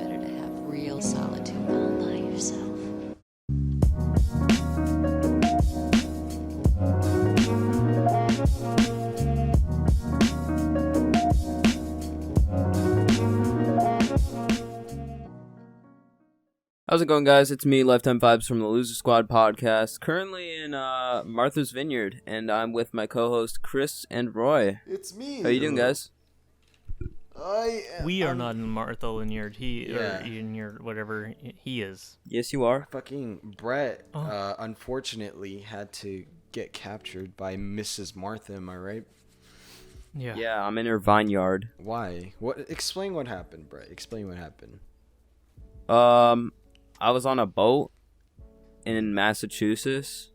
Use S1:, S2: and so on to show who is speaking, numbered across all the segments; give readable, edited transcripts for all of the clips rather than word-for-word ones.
S1: better to have real solitude all by yourself.
S2: How's it going, guys? It's me, LifeTimeVibes from the Loser Squad podcast, currently in Martha's Vineyard, and I'm with my co-host Chris and Roy.
S3: It's me.
S2: How you doing, guys?
S4: We are not in Martha Vineyard. Or Vineyard, whatever he is.
S2: Yes, you are.
S3: Fucking Brett, unfortunately, had to get captured by Mrs. Martha. Am I right?
S4: Yeah.
S2: Yeah, I'm in her vineyard.
S3: Why? What? Explain what happened, Brett. Explain what happened.
S2: I was on a boat in Massachusetts,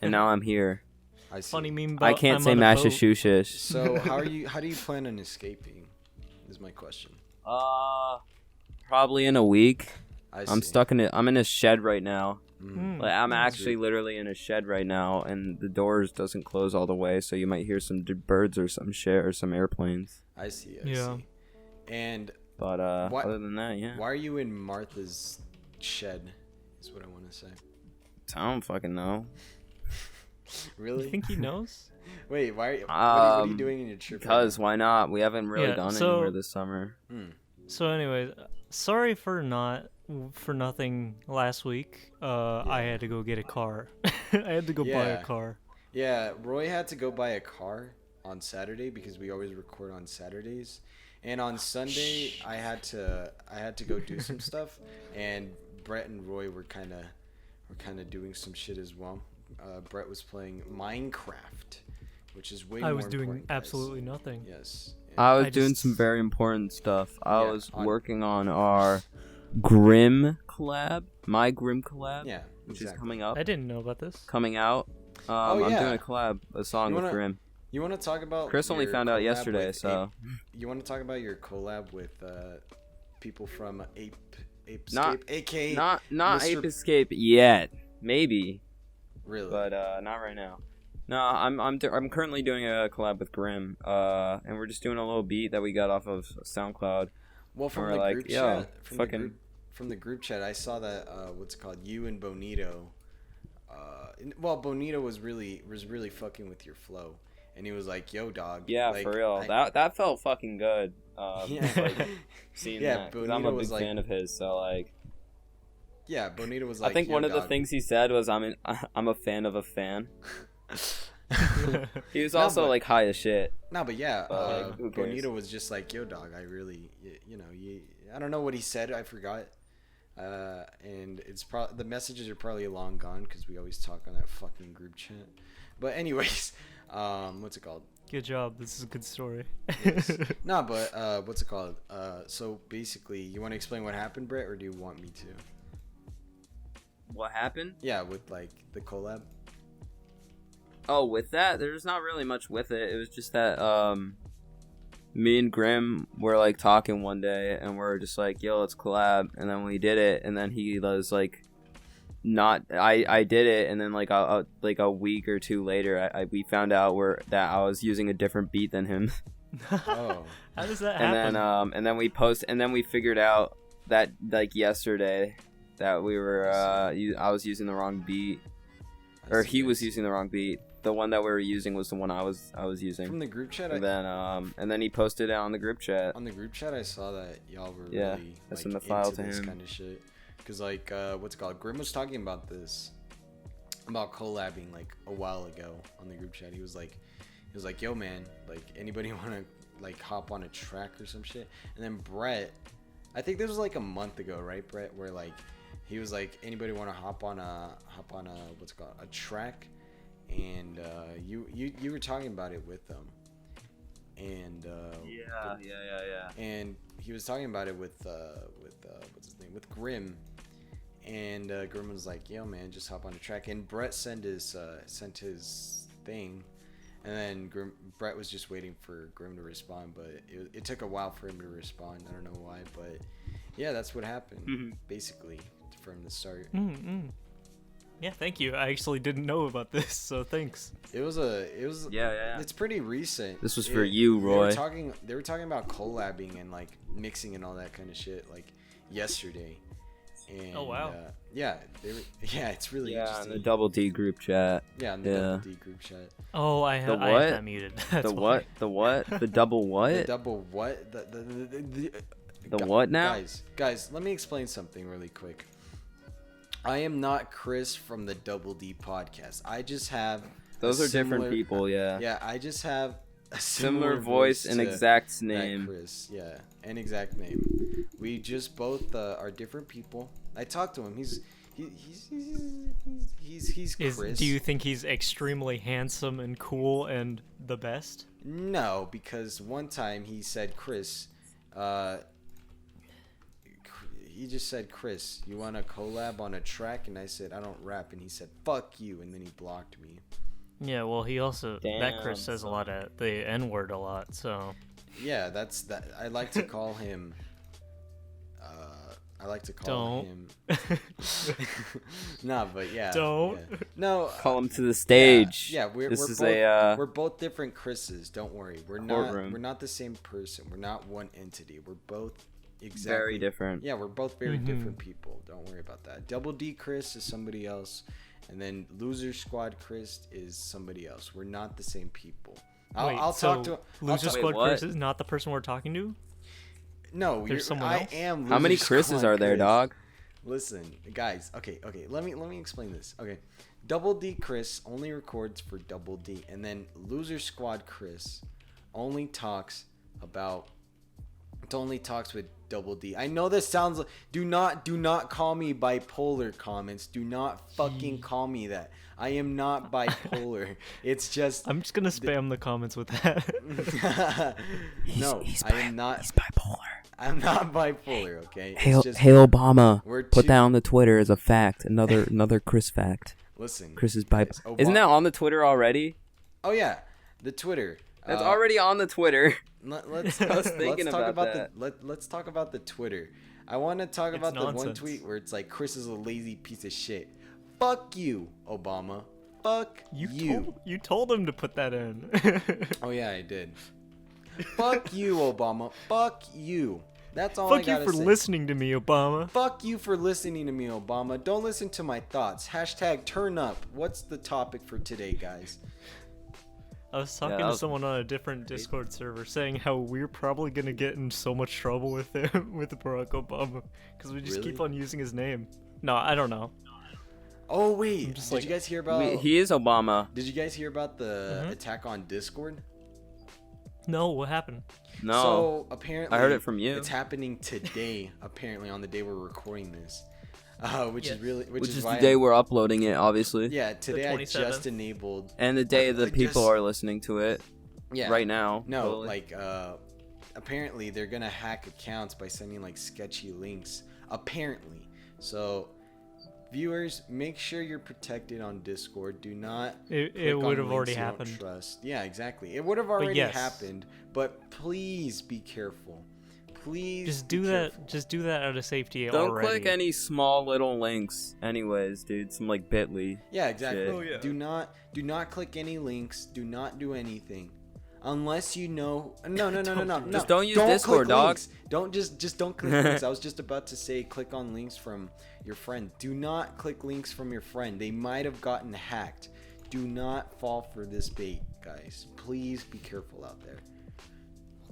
S2: and now I'm here.
S3: I see.
S4: Funny meme.
S2: I can't say Massachusetts.
S3: So how do you plan on escaping? Is my question.
S2: Probably in a week.
S3: I'm
S2: stuck in it. I'm in a shed right now. Like, I'm
S3: That's
S2: actually
S3: weird.
S2: literally in a shed right now, and the doors doesn't close all the way, so you might hear some birds or some shit or some airplanes.
S3: I see.
S4: Yeah.
S3: And
S2: But
S3: What-
S2: other than that, yeah.
S3: why are you in Martha's shed? Is what I want to say.
S2: I don't fucking know.
S3: Really?
S4: You think he knows?
S3: Wait, why? What are you doing in your trip?
S2: Because why not? We haven't really
S4: Yeah,
S2: gone
S4: so-
S2: anywhere this summer.
S4: So, anyways, sorry for nothing last week. I had to go get a car. I had to go buy
S3: Yeah.
S4: a car.
S3: Yeah, Roy had to go buy a car on Saturday because we always record on Saturdays. And on Sunday, I had to go do some stuff, and Brett and Roy were kind of doing some shit as well. Brett was playing Minecraft, which is way more
S4: I was doing
S3: important, guys.
S4: absolutely nothing.
S3: Yes.
S2: I was
S4: I
S2: doing
S4: just-
S2: some very important stuff. I
S3: Yeah,
S2: was
S3: on-
S2: working on our Grim collab, my Grim collab,
S3: Yeah,
S2: which
S3: exactly.
S2: is coming up,
S4: I didn't know about this.
S2: coming out.
S3: Oh,
S2: I'm
S3: yeah.
S2: doing a collab, a song
S3: You
S2: with
S3: wanna-
S2: Grim.
S3: You want to talk about?
S2: Chris only
S3: your
S2: found out
S3: collab
S2: yesterday,
S3: with
S2: so
S3: You want to talk about your collab with people from Apescape,
S2: Not-
S3: aka
S2: not
S3: Mr.
S2: Ape Escape yet, maybe,
S3: really?
S2: but not right now. No, I'm currently doing a collab with Grim, and we're just doing a little beat that we got off of SoundCloud.
S3: Well, from
S2: We're
S3: the
S2: like,
S3: group
S2: yo,
S3: chat,
S2: fucking-
S3: from the group chat, I saw that what's it called, you and Bonito. Bonito was really fucking with your flow, and he was like, "Yo, dog."
S2: Yeah,
S3: like,
S2: for real.
S3: I-
S2: That felt fucking good.
S3: Yeah.
S2: Like, seeing
S3: Yeah,
S2: that, 'cause I'm
S3: Bonito
S2: a big
S3: was like-
S2: fan of his. So like,
S3: yeah, Bonito was like.
S2: I think
S3: "Yo,
S2: one of the
S3: dog."
S2: things he said was, "I'm a fan of a fan." He was
S3: No,
S2: also
S3: but-
S2: like high as shit.
S3: No, but yeah,
S2: Like, who cares?
S3: Bonito was just like, "Yo, dog, I really, I don't know what he said. I forgot." And it's the messages are probably long gone because we always talk on that fucking group chat. But anyways, what's it called?
S4: Good job. This is a good story.
S3: Yes. No, but what's it called? So basically, you want to explain what happened, Brett, or do you want me to?
S2: What happened?
S3: Yeah, with like the collab.
S2: Oh, with that, there's not really much with it. It was just that me and Grim were like talking one day, and we're just like, "Yo, let's collab," and then we did it, and then he was like, "Not, I did it," and then like a week or two later, we found out that I was using a different beat than him,
S3: Oh,
S4: How does that
S2: and
S4: happen?
S2: then we figured out that like yesterday that we were I was using the wrong beat, or he was using the wrong beat. The one that we were using was the one I was using.
S3: From the group chat.
S2: And then he posted it on the group chat.
S3: On the group chat, I saw that y'all were
S2: Yeah,
S3: really
S2: that's
S3: like,
S2: in the file
S3: into
S2: to
S3: this
S2: him.
S3: kind of shit. Cause like, what's it called? Grim was talking about this, about collabing like a while ago on the group chat. He was like, "Yo, man, like anybody want to like hop on a track or some shit?" And then Brett, I think this was like a month ago, right, Brett? Where like he was like, "Anybody want to hop on a what's it called, a track?" And you were talking about it with them, and
S2: Yeah.
S3: and he was talking about it with what's his name, with Grim, and Grim was like, "Yo, man, just hop on a track." And Brett sent his thing, and then Brett was just waiting for Grim to respond, but it took a while for him to respond. I don't know why, but yeah, that's what happened basically from the start.
S4: Yeah, thank you. I actually didn't know about this, so thanks.
S3: It was
S2: Yeah.
S3: It's pretty recent.
S2: This was for you, Roy.
S3: They were talking about collabing and like mixing and all that kind of shit like yesterday. And,
S4: Oh, wow.
S3: Yeah, it's really
S2: Yeah, in
S3: interesting.
S2: the Double D group chat.
S3: Yeah, in the Double D group chat.
S4: Oh, I
S2: The
S4: have
S2: what?
S4: that muted. That's
S2: The
S4: why.
S2: what? The what? The double
S3: The
S2: what?
S3: double what?
S2: The what now?
S3: Guys, let me explain something really quick. I am not Chris from the Double D podcast. I just have
S2: Those
S3: a
S2: are different
S3: similar-
S2: people, yeah.
S3: Yeah, I just have a
S2: Similar voice and
S3: to
S2: exact
S3: that
S2: name.
S3: Chris, yeah, an exact name. We just both are different people. I talked to him. He's Chris.
S4: Do you think he's extremely handsome and cool and the best?
S3: No, because one time he said, Chris, he just said, Chris, you want to collab on a track? And I said, I don't rap. And he said, fuck you. And then he blocked me.
S4: Yeah, well, he also that Chris
S2: Damn,
S4: says a lot of the N word a lot, so
S3: Yeah, that's that. I like to call him. I like to call him. Nah, but yeah.
S4: Don't.
S3: Yeah. No.
S2: Call him to the stage.
S3: Yeah, we're
S2: this
S3: both,
S2: is
S3: we're both different Chris's. Don't worry.
S2: Courtroom.
S3: We're not the same person. We're not one entity. We're both exactly
S2: very different.
S3: Yeah, we're both very different people. Don't worry about that. Double D Chris is somebody else, and then Loser Squad Chris is somebody else. We're not the same people. I'll talk to
S4: Loser
S3: I'll talk-
S4: Squad
S2: Wait,
S4: Chris
S2: what?
S4: is not the person we're talking to.
S3: No,
S4: There's someone else?
S3: I am.
S2: How many
S3: Loser
S2: Chris's
S3: Squad
S2: are there,
S3: Chris.
S2: dog?
S3: Listen, guys. Okay. Let me explain this. Okay, Double D Chris only records for Double D, and then Loser Squad Chris only talks with Double D. I know this sounds like do not call me bipolar, comments. Do not fucking call me that. I am not bipolar. It's just
S4: I'm just gonna spam the comments with that.
S3: no, I am not.
S2: He's bipolar.
S3: I'm not bipolar. Okay.
S2: Hey,
S3: It's just,
S2: hey Obama,
S3: we're
S2: put
S3: two-
S2: that on the Twitter as a fact. Another Chris fact.
S3: Listen,
S2: Chris is
S3: guys,
S2: bipolar. Isn't that on the Twitter already?
S3: Oh yeah, the Twitter.
S2: That's already on the Twitter.
S3: Let's
S2: I was thinking
S3: let's talk
S2: about
S3: about let's talk about the Twitter. I want to talk about the one
S4: nonsense.
S3: tweet where it's like Chris is a lazy piece of shit. Fuck you, Obama. Fuck you.
S4: You told him to put that in.
S3: Oh yeah, I did. Fuck you, Obama. Fuck you. That's all I
S4: Fuck you
S3: gotta
S4: for
S3: say.
S4: listening to me, Obama.
S3: Fuck you for listening to me, Obama. Don't listen to my thoughts. Hashtag turn up. What's the topic for today, guys?
S4: I was talking
S2: that
S4: to
S2: was-
S4: someone on a different Discord server saying how we're probably gonna get in so much trouble with him, with Barack Obama, because we just keep
S3: Really?
S4: on using his name. No, I don't know.
S3: Oh wait,
S4: just
S3: did
S4: like-
S3: you guys hear about?
S2: He is Obama.
S3: Did you guys hear about the
S4: Mhm.
S3: attack on Discord?
S4: No, what happened?
S2: No,
S3: So apparently,
S2: I heard it from you.
S3: It's happening today. Apparently, on the day we're recording this, which
S4: Yes.
S3: is really
S2: which is
S3: why
S2: the day we're uploading it, obviously.
S3: yeah, today I
S4: 27th.
S3: just enabled.
S2: And the day the
S3: I
S2: people
S3: just-
S2: are listening to it
S3: Yeah,
S2: right now.
S3: No,
S2: totally.
S3: like apparently they're gonna hack accounts by sending like sketchy links. Apparently, so viewers, make sure you're protected on Discord. Do not.
S4: It
S3: click on
S4: would have
S3: links
S4: already
S3: you don't
S4: happened.
S3: Trust. Yeah, exactly. It would have already
S4: yes.
S3: happened, but please be careful. Please
S4: Just
S3: be
S4: do
S3: careful.
S4: that. Just do that out of safety
S2: Don't
S4: already.
S2: click any small little links, anyways, dude. Some like Bitly.
S3: Yeah, exactly.
S2: Shit. Oh,
S4: yeah.
S3: Do not click any links. Do not do anything. Unless you know no.
S2: Just don't use Discord,
S3: click
S2: dog.
S3: links. Don't just don't click links. I was just about to say click on links from your friend. Do not click links from your friend. They might have gotten hacked. Do not fall for this bait, guys. Please be careful out there.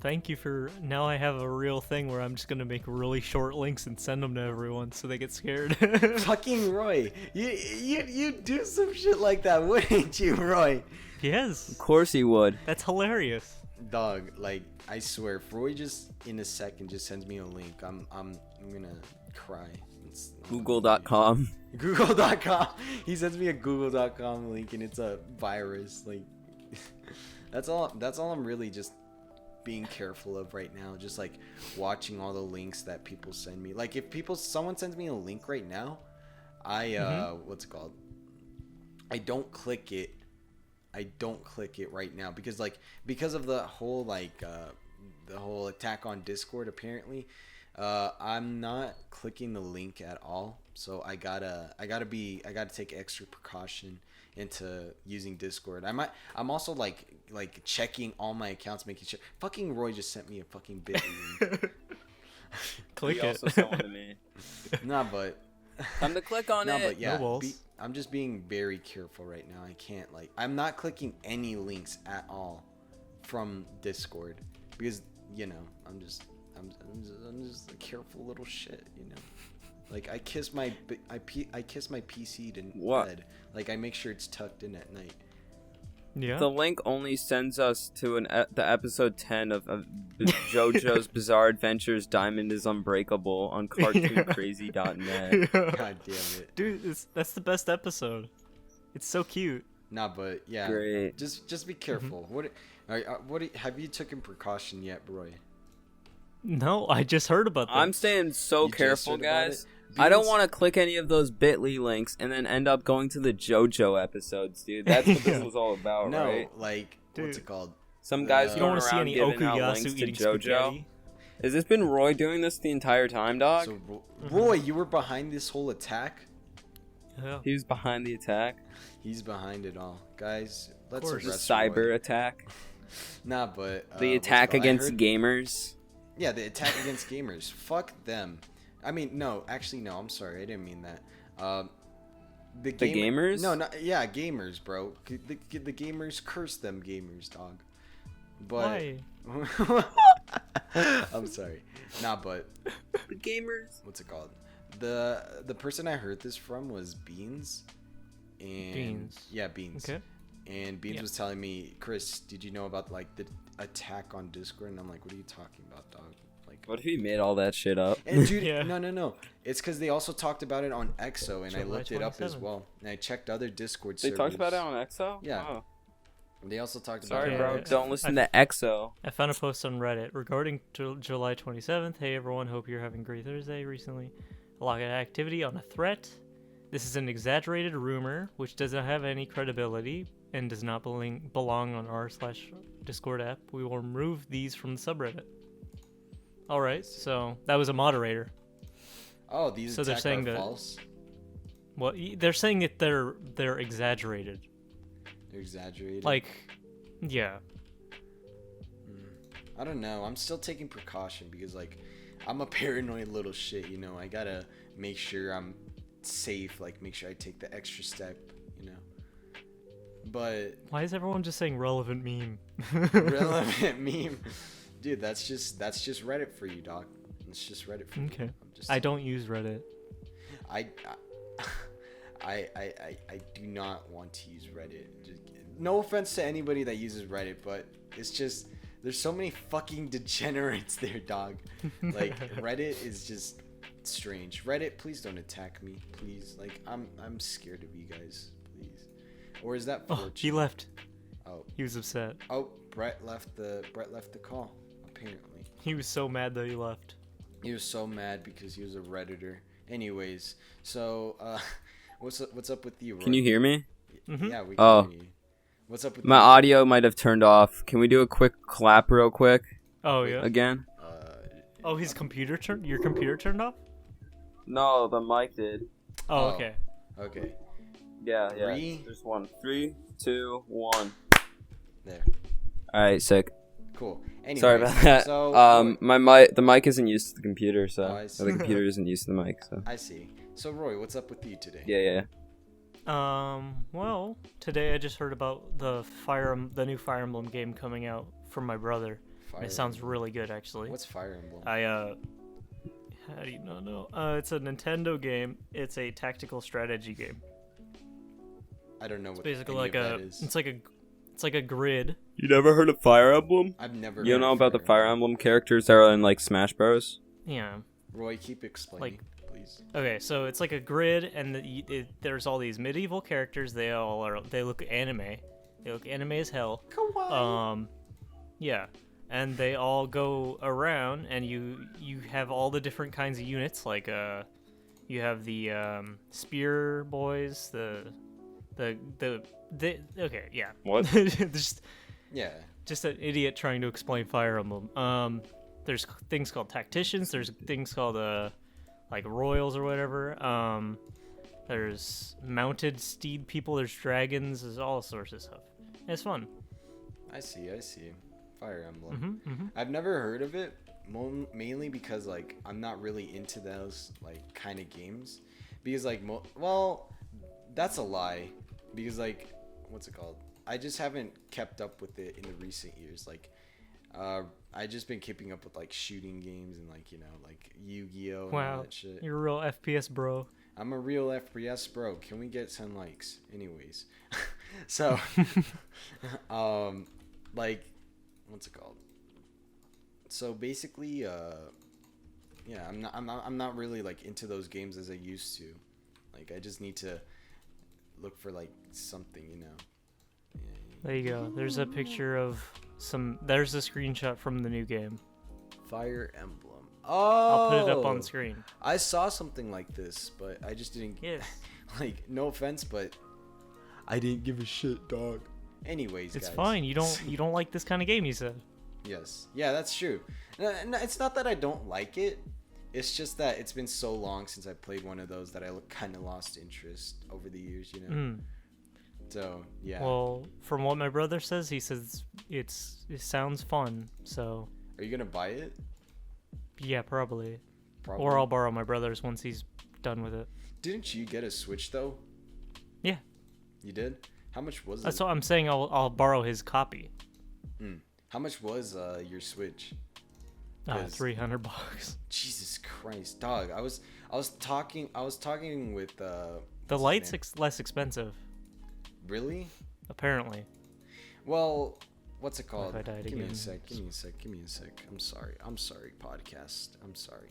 S4: Thank you for. Now I have a real thing where I'm just gonna make really short links and send them to everyone so they get scared.
S3: Fucking Roy, you do some shit like that, wouldn't you, Roy?
S4: Yes,
S2: Of course he would.
S4: that's hilarious.
S3: Dog, like I swear, if Roy just in a second just sends me a link, I'm gonna cry. It's
S2: Google.com.
S3: Google.com. He sends me a Google.com link and it's a virus. Like that's all I'm really just being careful of right now. Just like watching all the links that people send me. Like if someone sends me a link right now, I what's it called? I don't click it. I don't click it right now because of the whole the whole attack on Discord apparently. I'm not clicking the link at all, so I gotta take extra precaution into using Discord. I'm also like checking all my accounts, making sure. Fucking Roy just sent me a fucking bit link.
S4: Click
S2: He
S4: it.
S2: also sent one to me.
S3: Nah, but
S2: Time to click on
S3: no,
S2: it.
S3: but yeah,
S4: balls.
S3: I'm just being very careful right now. I can't I'm not clicking any links at all from Discord because I'm just a careful little shit. Like I kiss my PC to
S2: What?
S3: bed. Like I make sure it's tucked in at night.
S4: Yeah.
S2: The link only sends us to the episode 10 of JoJo's Bizarre Adventures Diamond is Unbreakable on cartooncrazy.net.
S3: God damn it.
S4: Dude, that's the best episode. It's so cute.
S3: Nah, but yeah,
S2: Great.
S3: just be careful. Have you taken precaution yet, Roy?
S4: No, I just heard about that.
S2: I'm staying so
S3: You just
S2: careful,
S3: heard about
S2: guys.
S3: it?
S2: I don't
S3: Beans-
S2: want to click any of those bit.ly links and then end up going to the JoJo episodes, dude. That's what this was all about,
S3: No,
S2: right?
S3: what's
S4: Dude.
S3: it called?
S2: Some guys
S3: You
S4: You don't
S2: going
S4: want to see
S2: around
S4: any
S2: giving out
S4: Okuyasu
S2: links to
S4: eating
S2: JoJo.
S4: spaghetti?
S2: Has this been Roy doing this the entire time, dog?
S3: So, Roy, you were behind this whole attack?
S4: Yeah.
S2: He was behind the attack.
S3: He's behind it all. Guys, let's
S4: course.
S2: The
S3: arrest
S2: cyber
S3: Roy.
S2: attack.
S3: Nah, but...
S2: The
S3: what's it
S2: attack
S3: called?
S2: against gamers.
S3: Yeah, the attack against gamers. Fuck them. I mean, no. Actually, no. I'm sorry. I didn't mean that. The
S2: gamers?
S3: No, not... Yeah, gamers, bro. The gamers, curse them gamers, dog. But...
S4: Why?
S3: I'm sorry. Nah, but...
S2: The gamers.
S3: What's it called? The person I heard this from was Beans. And
S4: Beans.
S3: Yeah, Beans.
S4: Okay.
S3: And Beans
S4: Yeah.
S3: was telling me, Chris, did you know about like the attack on Discord? And I'm like, what are you talking about, dog? Like,
S2: What if he made all that shit up?
S3: and dude,
S4: Yeah.
S3: no. It's because they also talked about it on EXO, and I
S4: July
S3: looked it up as
S4: 27th.
S3: well. And I checked other Discord
S2: They
S3: servers.
S2: talked about it on EXO?
S3: Yeah.
S2: Oh.
S3: They also talked
S2: Sorry,
S3: about
S4: Yeah,
S2: bro.
S3: it.
S2: Don't listen to EXO.
S4: I found a post on Reddit regarding July 27th. Hey everyone, hope you're having a great Thursday recently. A lot of activity on a threat. This is an exaggerated rumor which does not have any credibility and does not belong on r/Discord app. We will remove these from the subreddit. Alright, so that was a moderator.
S3: Oh, these
S4: So they're
S3: attacks
S4: saying
S3: are
S4: that-
S3: false.
S4: What they're saying that they're exaggerated.
S3: They're exaggerated.
S4: Like, yeah.
S3: I don't know. I'm still taking precaution because like I'm a paranoid little shit, I gotta make sure I'm safe, like make sure I take the extra step, But
S4: Why is everyone just saying relevant meme?
S3: relevant meme. Dude, that's just Reddit for you, dog. It's just Reddit for you.
S4: Okay.
S3: I'm just
S4: I don't use Reddit.
S3: I do not want to use Reddit. No offense to anybody that uses Reddit, but it's just there's so many fucking degenerates there, dog. Like Reddit is just strange. Reddit, please don't attack me, please. Like I'm scared of you guys, please. Or is that
S4: Oh,
S3: Fortune?
S4: he left.
S3: Oh,
S4: He was upset.
S3: Brett left the call. Apparently,
S4: He was so mad that he left.
S3: he was so mad because he was a Redditor. Anyways, so what's up with you? Roy?
S2: Can you hear me?
S4: Mhm.
S3: Yeah, we can
S2: Oh.
S3: hear you. What's up with
S2: My
S3: you?
S2: audio might have turned off. Can we do a quick clap real quick
S4: Oh yeah.
S2: again?
S4: Oh, his computer turned. Your computer turned off.
S2: No, the mic did.
S4: Oh,
S3: Oh.
S4: okay.
S3: Okay,
S2: Yeah.
S3: Three.
S2: There's one. 3, 2, 1.
S3: there.
S2: All right, sick.
S3: Cool. Anyways,
S2: Sorry about that.
S3: So,
S2: The mic isn't used to the computer, so
S3: Oh, I
S2: or
S3: see.
S2: the computer isn't used to the mic, so
S3: I see. So, Roy, what's up with you today?
S2: yeah.
S4: Well, today I just heard about the new Fire Emblem game coming out from my brother.
S3: Fire
S4: It sounds
S3: Emblem.
S4: really good, actually.
S3: What's Fire Emblem?
S4: How do you not know? It's a Nintendo game. It's a tactical strategy game.
S3: I don't know what
S4: Basically,
S3: any
S4: like
S3: of that is.
S4: it's like a grid.
S2: You never heard of Fire Emblem?
S3: I've never.
S2: You don't
S3: heard
S2: know
S3: of
S2: about the Fire Emblem characters that are in like Smash Bros?
S4: Yeah.
S3: Roy, keep explaining, please.
S4: Okay, so it's like a grid, and there's all these medieval characters. They look anime. They look anime as hell.
S3: Kawaii.
S4: Yeah, and they all go around, and you have all the different kinds of units. Like you have the spear boys, the okay, yeah.
S2: What?
S3: Yeah.
S4: Just an idiot trying to explain Fire Emblem. There's things called tacticians. There's things called like royals or whatever. There's mounted steed people. There's dragons. There's all sorts of stuff. It's fun.
S3: I see. Fire Emblem.
S4: Mm-hmm.
S3: I've never heard of it, mainly because like I'm not really into those like kind of games, because like well, that's a lie, because like what's it called? I just haven't kept up with it in the recent years. Like, I just been keeping up with like shooting games and like like Yu-Gi-Oh and all
S4: Wow,
S3: that shit.
S4: you're a real FPS bro.
S3: I'm a real FPS bro. Can we get 10 likes? Anyways, so like what's it called? So basically, yeah, I'm not really like into those games as I used to. Like I just need to look for like something, Yeah.
S4: There you go. There's a picture of there's a screenshot from the new game.
S3: Fire Emblem. Oh,
S4: I'll put it up on screen.
S3: I saw something like this, but I just didn't.
S4: Yes.
S3: Like, no offense, but I didn't give a shit, dog. Anyways,
S4: It's
S3: guys.
S4: fine. You don't like this kind of game, you said.
S3: Yes. Yeah, that's true. No, it's not that I don't like it. It's just that it's been so long since I played one of those that I kind of lost interest over the years, So, yeah.
S4: Well, from what my brother says, he says it sounds fun. So,
S3: Are you going to buy it?
S4: yeah, probably.
S3: Probably.
S4: Or I'll borrow my brother's once he's done with it.
S3: Didn't you get a Switch, though?
S4: Yeah.
S3: You did? How much was it?
S4: That's what I'm saying. I'll borrow his copy.
S3: How much was your Switch? 'Cause-
S4: $300.
S3: Jesus Christ, dog! I was talking with
S4: The
S3: what's his
S4: light's
S3: name?
S4: less expensive,
S3: Really?
S4: apparently.
S3: Well, what's it called?
S4: I died
S3: Give me
S4: again.
S3: a sec. Give me a sec. I'm sorry, podcast. I'm sorry.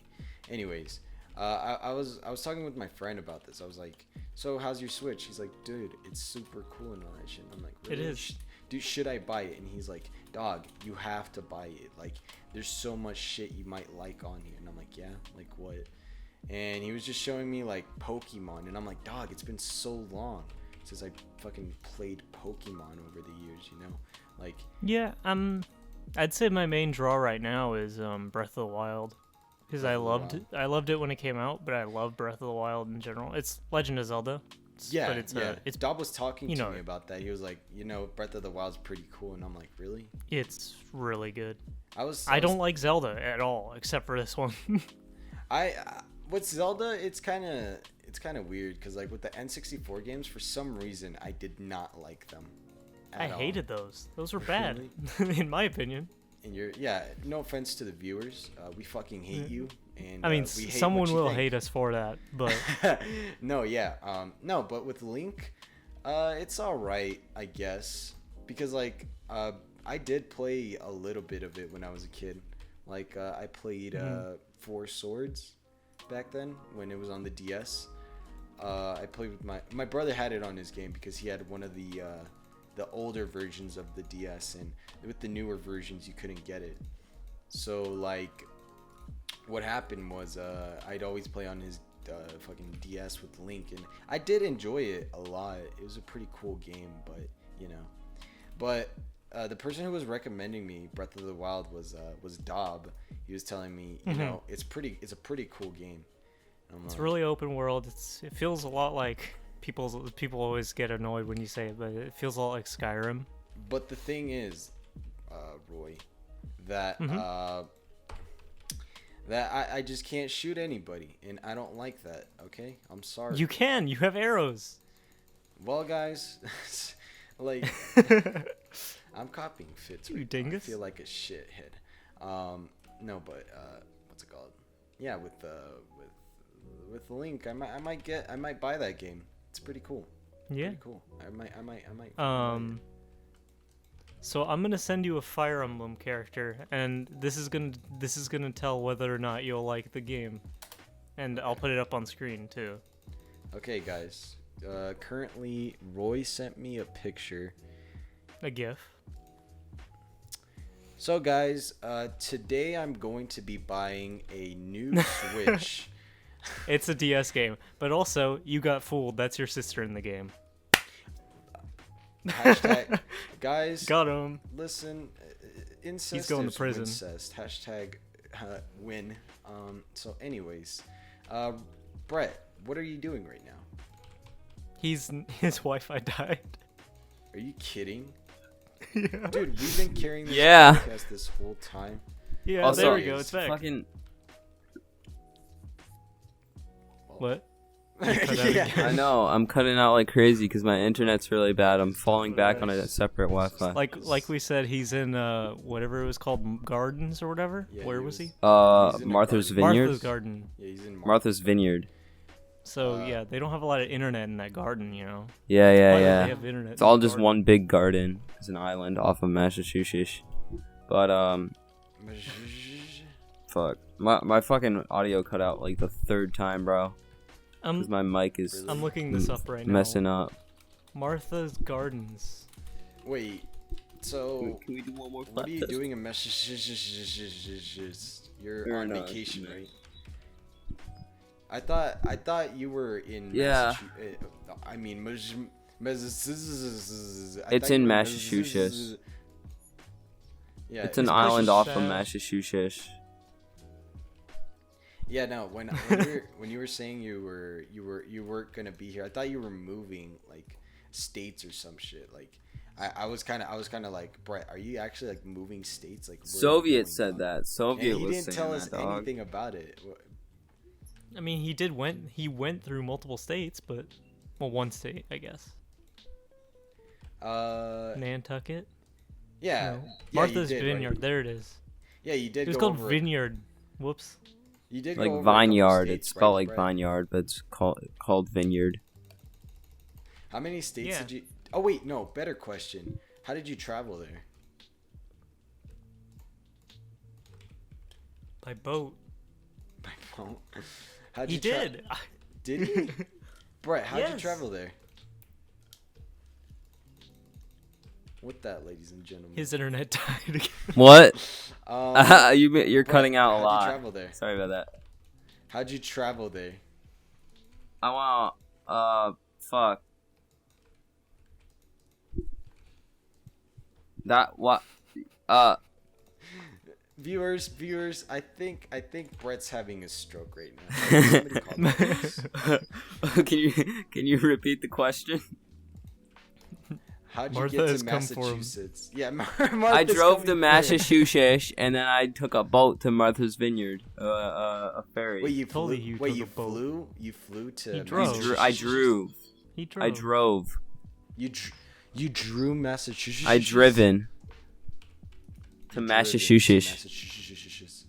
S3: Anyways, I was talking with my friend about this. I was like, so how's your Switch? He's like, dude, it's super cool and all that shit. I'm like, really?
S4: It is.
S3: Dude, should I buy it? And he's like, dog, you have to buy it. Like, there's so much shit you might like on here. And I'm like, yeah, like what? And he was just showing me like Pokemon, and I'm like, dog, it's been so long since I fucking played Pokemon over the years, Like,
S4: Yeah, I'd say my main draw right now is Breath of the Wild, because I loved it when it came out, but I love Breath of the Wild in general. It's Legend of Zelda.
S3: yeah,
S4: but it's it's
S3: Dob was talking
S4: you
S3: to
S4: know
S3: me
S4: it.
S3: about that. He was like, Breath of the Wild's pretty cool, and I'm like, really?
S4: it's really good.
S3: I
S4: I don't like Zelda at all, except for this one.
S3: With Zelda, it's kind of weird because like with the N64 games, for some reason I did not like them.
S4: I
S3: at all.
S4: hated those. Those were bad, in my opinion.
S3: And no offense to the viewers, we fucking hate you. And
S4: I mean,
S3: we hate
S4: someone
S3: what you
S4: will
S3: think.
S4: hate us for that, but
S3: no, but with Link, it's all right, I guess, because like I did play a little bit of it when I was a kid. Like I played Four Swords back then when it was on the DS. I played with my brother had it on his game because he had one of the older versions of the DS, and with the newer versions you couldn't get it. So like what happened was I'd always play on his fucking DS with Link, and I did enjoy it a lot. It was a pretty cool game, but the person who was recommending me Breath of the Wild was Dob. He was telling me, it's a pretty cool game.
S4: it's really open world. It feels a lot like people always get annoyed when you say it, but it feels a lot like Skyrim.
S3: But the thing is, Roy, that that I just can't shoot anybody, and I don't like that. Okay, I'm sorry.
S4: You can. You have arrows.
S3: Well, guys, like I'm copying Fitz.
S4: You
S3: right now. I
S4: dingus.
S3: feel like a shithead. No, but what's it called? Yeah, with Link, I might buy that game. It's pretty cool.
S4: Yeah.
S3: Pretty cool. I might. buy it.
S4: So I'm gonna send you a Fire Emblem character, and this is gonna tell whether or not you'll like the game, and I'll put it up on screen too.
S3: Okay, guys. Currently, Roy sent me a picture.
S4: A GIF.
S3: So, guys, today I'm going to be buying a new Switch.
S4: It's a DS game, but also you got fooled. That's your sister in the game.
S3: Hashtag, guys.
S4: Got him.
S3: Listen, incest
S4: He's going to
S3: is
S4: prison.
S3: Incest. Hashtag win. So, anyways, Brett, what are you doing right now?
S4: His Wi-Fi died.
S3: Are you kidding?
S4: Yeah.
S3: Dude, we've been carrying this
S2: Yeah.
S3: podcast this whole time.
S4: Yeah,
S2: Also,
S4: there we go. It's back.
S2: fucking.
S4: What?
S3: Yeah.
S2: I know. I'm cutting out like crazy because my internet's really bad. I'm falling back on a separate Wi-Fi.
S4: Like we said, he's in whatever it was called, Gardens or whatever.
S3: Yeah,
S4: Where
S3: he
S4: was he?
S3: He's in a
S2: Martha's
S3: garden.
S2: Vineyard.
S4: Martha's Garden.
S3: Yeah, he's in
S2: Martha's Vineyard.
S4: So yeah, they don't have a lot of internet in that garden, you know.
S2: Yeah,
S4: Why
S2: yeah,
S4: don't they
S2: yeah.
S4: have internet
S2: It's
S4: in
S2: all
S4: the
S2: just
S4: garden?
S2: one big garden. It's an island off of Massachusetts. But fuck. My fucking audio cut out like the third time, bro. Because my mic is
S4: I'm looking this up right now.
S2: messing up.
S4: Martha's Gardens.
S3: Wait, so
S2: Can we do one more
S3: what are you doing in Massachusetts? You're on vacation, right? I thought you were in Massachusetts. I mean,
S2: It's in Massachusetts.
S3: Yeah,
S2: It's an island off of
S4: sad.
S2: Massachusetts.
S3: Yeah, no. When you were saying you weren't gonna be here, I thought you were moving like states or some shit. Like I was kind of like, Brett, are you actually like moving states? Like where are you
S2: Soviet
S3: going,
S2: said
S3: dog?
S2: that.
S3: And
S2: Soviet
S3: he
S2: was
S3: didn't
S2: saying
S3: tell
S2: that,
S3: us
S2: dog.
S3: anything about it.
S4: I mean, he went through multiple states, but one state, I guess. Nantucket.
S3: Yeah,
S4: No.
S3: yeah,
S4: Martha's
S3: you did,
S4: Vineyard.
S3: Right?
S4: There it is.
S3: Yeah, you did.
S4: It was
S3: go
S4: called
S3: over
S4: Vineyard. Whoops.
S3: You did
S2: Like
S3: go over a couple
S2: vineyard.
S3: states,
S2: It's spelled
S3: right,
S2: like
S3: Brett?
S2: vineyard, but it's called vineyard.
S3: How many states
S4: Yeah.
S3: did you? Oh wait, no. Better question. How did you travel there?
S4: By boat.
S3: By boat. How'd
S4: He
S3: you tra-
S4: did.
S3: Did he? Brett, how'd you
S4: Yes.
S3: travel there? With that, ladies and gentlemen.
S4: His internet died again.
S2: What? You're
S3: Brett,
S2: cutting out a
S3: how'd
S2: lot.
S3: you travel there?
S2: Sorry about that.
S3: How'd you travel there?
S2: I want. Fuck. That what?
S3: Viewers, I think Brett's having a stroke right now. Somebody call the police.
S2: Can you repeat the question?
S3: How'd you
S4: Martha
S3: get
S4: has
S3: to
S4: come for him.
S3: Massachusetts? Yeah,
S2: I drove to Massachusetts and then I took a boat to Martha's Vineyard, a ferry.
S3: Wait, you
S4: Told
S3: flew?
S4: you you
S3: Wait,
S4: took
S3: you
S4: a boat.
S3: flew? You flew to?
S4: He drove.
S2: I drove.
S4: He drove.
S2: I drove.
S3: You drew Massachusetts.
S2: I driven to
S3: You driven
S2: Massachusetts.
S3: Massachusetts.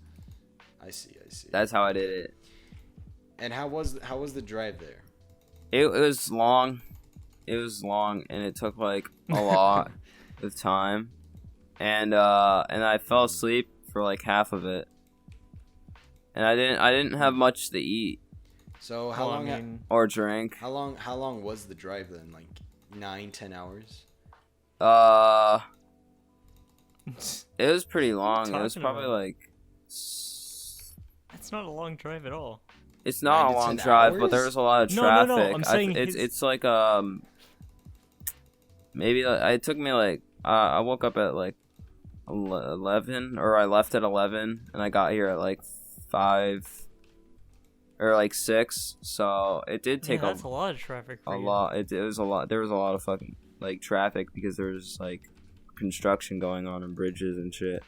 S3: I see.
S2: That's how I did it.
S3: And how was the drive there?
S2: It was long. It was long, and it took like a lot of time, and I fell asleep for like half of it, and I didn't have much to eat
S3: So how
S4: Well, I
S3: long?
S4: mean,
S2: or drink.
S3: How long was the drive then? Like 9-10 hours?
S2: It was pretty long. It was
S4: talking
S2: probably
S4: about?
S2: like.
S4: that's not a long drive at all.
S2: It's not
S3: 9
S2: a
S3: to
S2: long
S3: 10
S2: drive, but
S3: hours?
S2: there was a lot of
S4: No,
S2: traffic.
S4: no, I'm saying
S2: it's like maybe it took me like I woke up at like 11, or I left at 11, and I got here at like 5 or like 6. So it did take
S4: that's a lot of traffic. For
S2: a
S4: you.
S2: lot. It was a lot. There was a lot of fucking like traffic because there was like construction going on bridges and shit.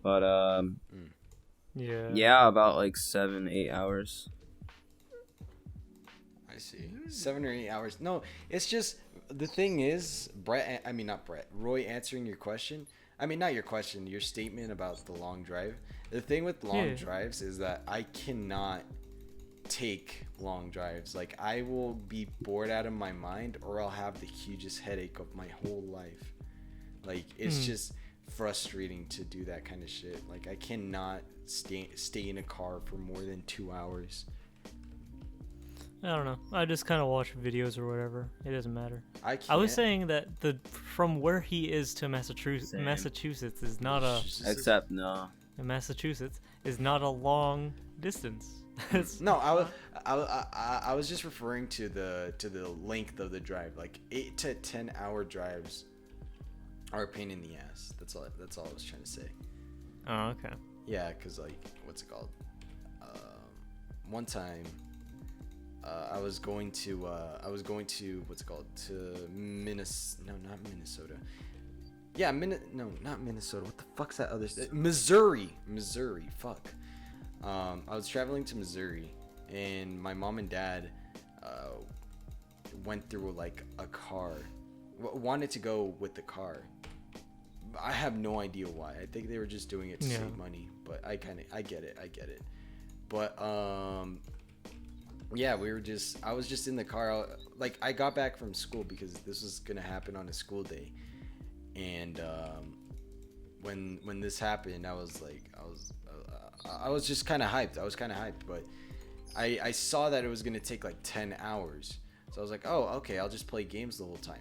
S2: But
S4: Yeah.
S2: yeah, about like 7-8 hours.
S3: I see. 7 or 8 hours. No, it's just the thing is, Brett. I mean, not Brett. Roy answering your question. I mean, not your question. Your statement about the long drive. The thing with long
S4: Yeah.
S3: drives is that I cannot take long drives. Like I will be bored out of my mind, or I'll have the hugest headache of my whole life. Like it's just frustrating to do that kind of shit. Like I cannot stay in a car for more than 2 hours.
S4: I don't know. I just kind of watch videos or whatever. It doesn't matter.
S3: I can't.
S4: I was saying that from where he is to Massachusetts is not a
S2: Except no.
S4: Massachusetts is not a long distance. It's-
S3: No, I was just referring to the length of the drive. Like 8 to 10 hour drives are a pain in the ass. That's all I was trying to say.
S4: Oh, okay.
S3: Yeah, cause like what's it called? One time, I was going to what's it called, to Minnesota? No, not Minnesota. Yeah, no, not Minnesota. What the fuck's that other state? Missouri. Fuck. I was traveling to Missouri, and my mom and dad went through like a car. Wanted to go with the car. I have no idea why. I think they were just doing it to save money. But I get it. But yeah, I was just in the car. Like, I got back from school because this was gonna happen on a school day. And when this happened, I was just kind of hyped. But I saw that it was gonna take like 10 hours. So I was like, oh, okay, I'll just play games the whole time.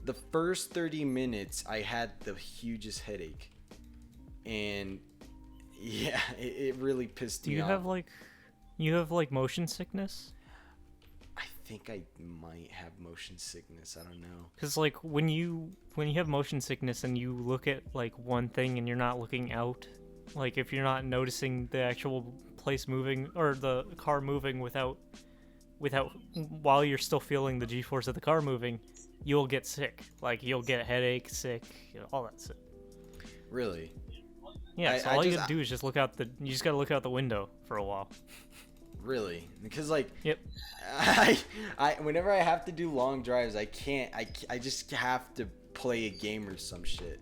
S3: The first 30 minutes, I had the hugest headache, and yeah, it really pissed me off.
S4: You have like motion sickness?
S3: I think I might have motion sickness. I don't know.
S4: Because like when you have motion sickness and you look at like one thing and you're not looking out, like if you're not noticing the actual place moving or the car moving without while you're still feeling the G-force of the car moving, you'll get sick. Like you'll get a headache, sick, all that shit.
S3: Really?
S4: Yeah. So all you gotta do is just you just gotta look out the window for a while.
S3: Really? Because like,
S4: yep.
S3: I whenever I have to do long drives, I just have to play a game or some shit.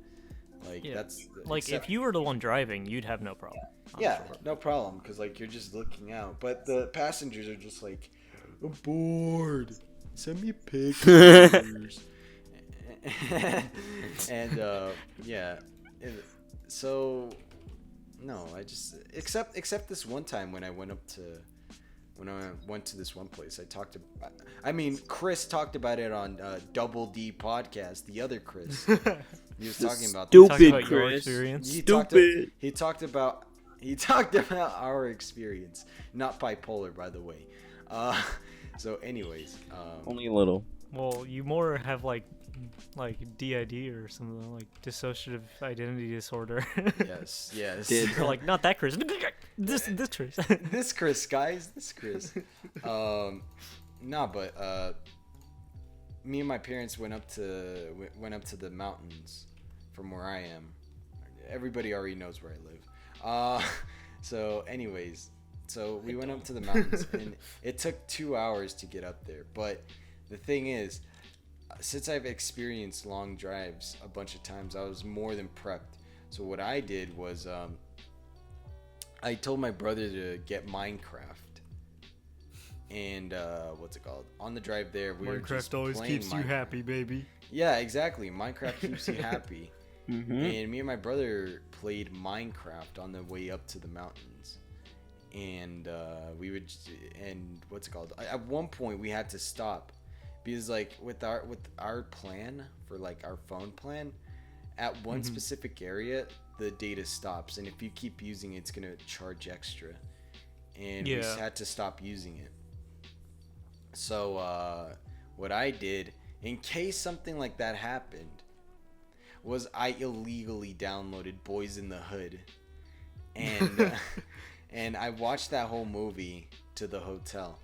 S3: Like that's
S4: like if you were the one driving, you'd have no problem.
S3: Yeah, sure. No problem, because like you're just looking out, but the passengers are just like, I'm bored. Send me pictures. And yeah, so no, I just except this one time when I went to this one place. Chris talked about it on Double D podcast. The other Chris, he was talking about
S2: stupid
S4: Chris.
S3: He talked about our experience. Not bipolar, by the way. So, anyways,
S2: only a little.
S4: Well, you more have like DID or something, like dissociative identity disorder.
S3: Yes.
S4: You're like, not that Chris. This Chris.
S3: This Chris, guys. This Chris. But me and my parents went up to the mountains from where I am. Everybody already knows where I live. So anyways, so we went up to the mountains, and it took 2 hours to get up there. But the thing is, since I've experienced long drives a bunch of times, I was more than prepped. So what I did was I told my brother to get Minecraft, and on the drive there, we were just
S4: always
S3: playing
S4: keeps you happy, baby.
S3: Yeah, exactly. Minecraft keeps you happy.
S2: Mm-hmm.
S3: And me and my brother played Minecraft on the way up to the mountains, and at one point we had to stop because like with our plan for like our phone plan, at one specific area the data stops, and if you keep using it, it's gonna charge extra, and we just had to stop using it. So what I did, in case something like that happened, was I illegally downloaded Boys in the Hood, and and I watched that whole movie to the hotel.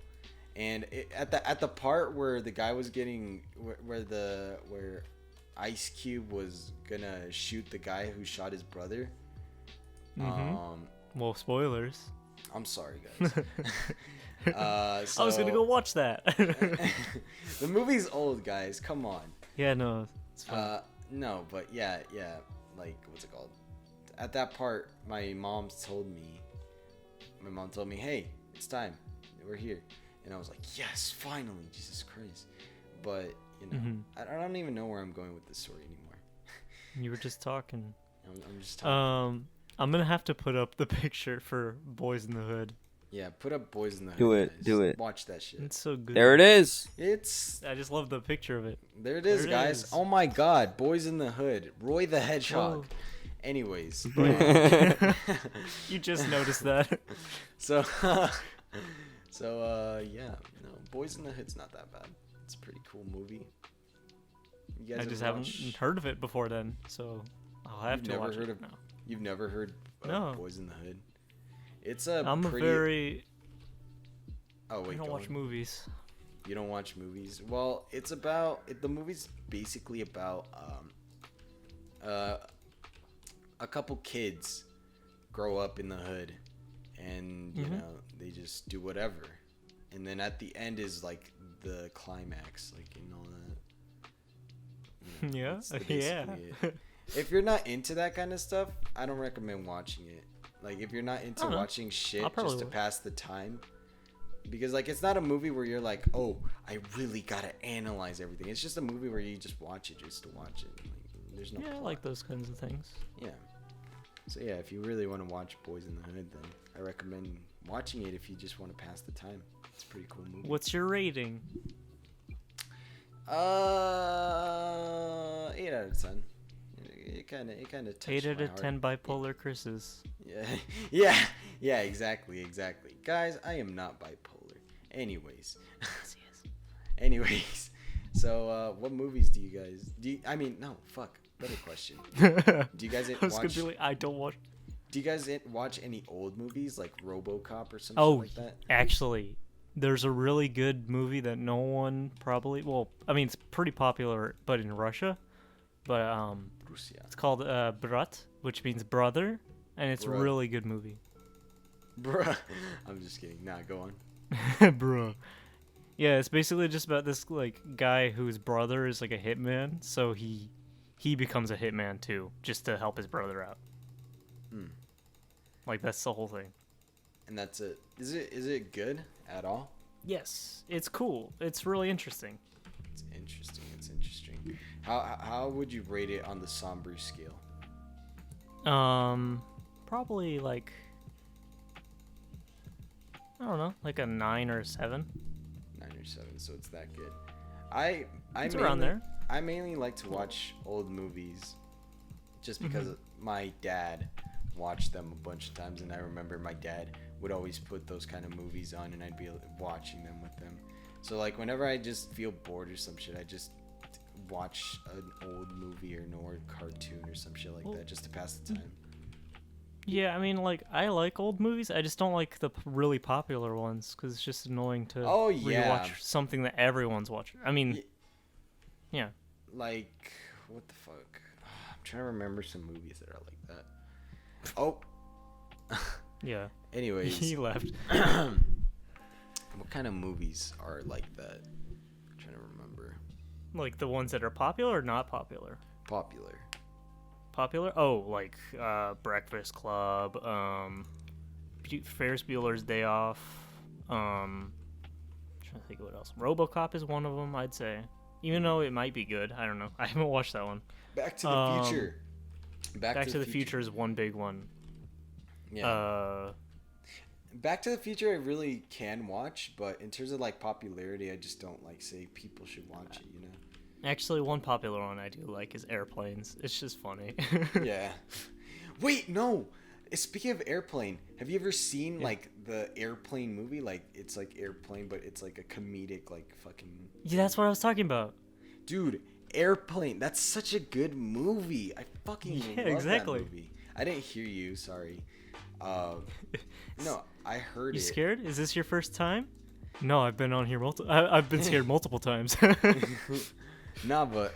S3: And at the part where the guy was getting where Ice Cube was gonna shoot the guy who shot his brother.
S4: Well, spoilers.
S3: I'm sorry, guys.
S4: I was gonna go watch that.
S3: The movie's old, guys. Come on.
S4: Yeah, no, it's fine.
S3: No, but yeah. Like, what's it called? At that part, my mom told me, hey, it's time. We're here. And I was like, yes, finally, Jesus Christ. But, I don't even know where I'm going with this story anymore.
S4: You were just talking.
S3: I'm just talking.
S4: I'm going to have to put up the picture for Boys in the Hood.
S3: Yeah, put up Boys in the Hood.
S2: Do it.
S3: Watch that shit.
S4: It's so good.
S2: There it is.
S4: I just love the picture of it.
S3: There it is, guys. Oh my God, Boys in the Hood. Roy the Hedgehog.
S4: Whoa.
S3: Anyways.
S4: You just noticed that.
S3: So yeah, no, Boys in the Hood's not that bad. It's a pretty cool movie. You guys
S4: I just haven't heard of it before then, so I'll have to watch it now.
S3: You've never heard of Boys in the Hood? It's a
S4: I'm
S3: pretty...
S4: a very...
S3: Oh, wait,
S4: I don't watch movies.
S3: You don't watch movies? Well, the movie's basically about a couple kids grow up in the hood, and you know they just do whatever, and then at the end is like the climax, like and all that. You know,
S4: Yeah,
S3: that's
S4: yeah.
S3: basically it. If you're not into that kind of stuff, I don't recommend watching it. Like if you're not into
S4: I don't know.
S3: watching shit
S4: I'll probably
S3: just to
S4: will.
S3: pass the time, because like it's not a movie where you're like, oh, I really gotta analyze everything. It's just a movie where you just watch it just to watch it. Like, there's no
S4: Yeah, I
S3: plot.
S4: like those kinds of things.
S3: Yeah. So yeah, if you really want to watch Boys in the Hood, then I recommend watching it if you just want to pass the time. It's a pretty cool movie.
S4: What's your rating?
S3: 8 out of 10. It kind of touched
S4: 8 out
S3: my
S4: of
S3: heart.
S4: 10 bipolar Chris's.
S3: Yeah, yeah, exactly. Guys, I am not bipolar. Anyways, so what movies do you guys? Better question. Do you guys
S4: I was gonna
S3: watch?
S4: be like, I don't watch.
S3: Do you guys watch any old movies like RoboCop or something
S4: Oh,
S3: like that?
S4: actually, there's a really good movie that no one probably. Well, I mean, it's pretty popular, but in Russia. But
S3: Russia.
S4: it's called Brat, which means brother, and it's a
S3: Brat.
S4: really good movie.
S3: Bruh. I'm just kidding. Nah, go on.
S4: Bro. Yeah, it's basically just about this like guy whose brother is like a hitman, so he becomes a hitman too, just to help his brother out. Like that's the whole thing.
S3: And that's it. Is it good at all?
S4: Yes, it's cool. It's really interesting.
S3: It's interesting. How would you rate it on the somber scale?
S4: Probably like I don't know, like a 9 or a 7.
S3: 9 or 7, so it's that good.
S4: It's around there.
S3: I mainly like to watch old movies just because my dad watched them a bunch of times, and I remember my dad would always put those kind of movies on, and I'd be watching them with him. So like whenever I just feel bored or some shit, I just watch an old movie or an old cartoon or some shit like that just to pass the time.
S4: Yeah, I mean, like, I like old movies. I just don't like the really popular ones because it's just annoying to rewatch something that everyone's watching. I mean, yeah.
S3: Like, what the fuck? I'm trying to remember some movies that are like that. Oh.
S4: Yeah.
S3: Anyways.
S4: He left.
S3: What kind of movies are like that? I'm trying to remember.
S4: Like the ones that are popular or not popular?
S3: Popular.
S4: Popular? Oh, like Breakfast Club, Ferris Bueller's Day Off. Trying to think of what else. RoboCop is one of them, I'd say. Even though it might be good, I don't know. I haven't watched that one.
S3: Back to the Future.
S4: Back to the Future is one big one.
S3: Yeah. Back to the Future I really can watch, but in terms of like popularity, I just don't like say people should watch it, you know?
S4: Actually, one popular one I do like is Airplanes. It's just funny.
S3: Yeah. Wait, no. Speaking of Airplane, have you ever seen like the Airplane movie? Like it's like Airplane, but it's like a comedic, like fucking.
S4: Yeah, that's what I was talking about.
S3: Dude, Airplane. That's such a good movie. I fucking love that movie. I didn't hear you. Sorry. No, I heard it.
S4: You scared? Is this your first time? No, I've been on here I've been scared multiple times.
S3: Nah, but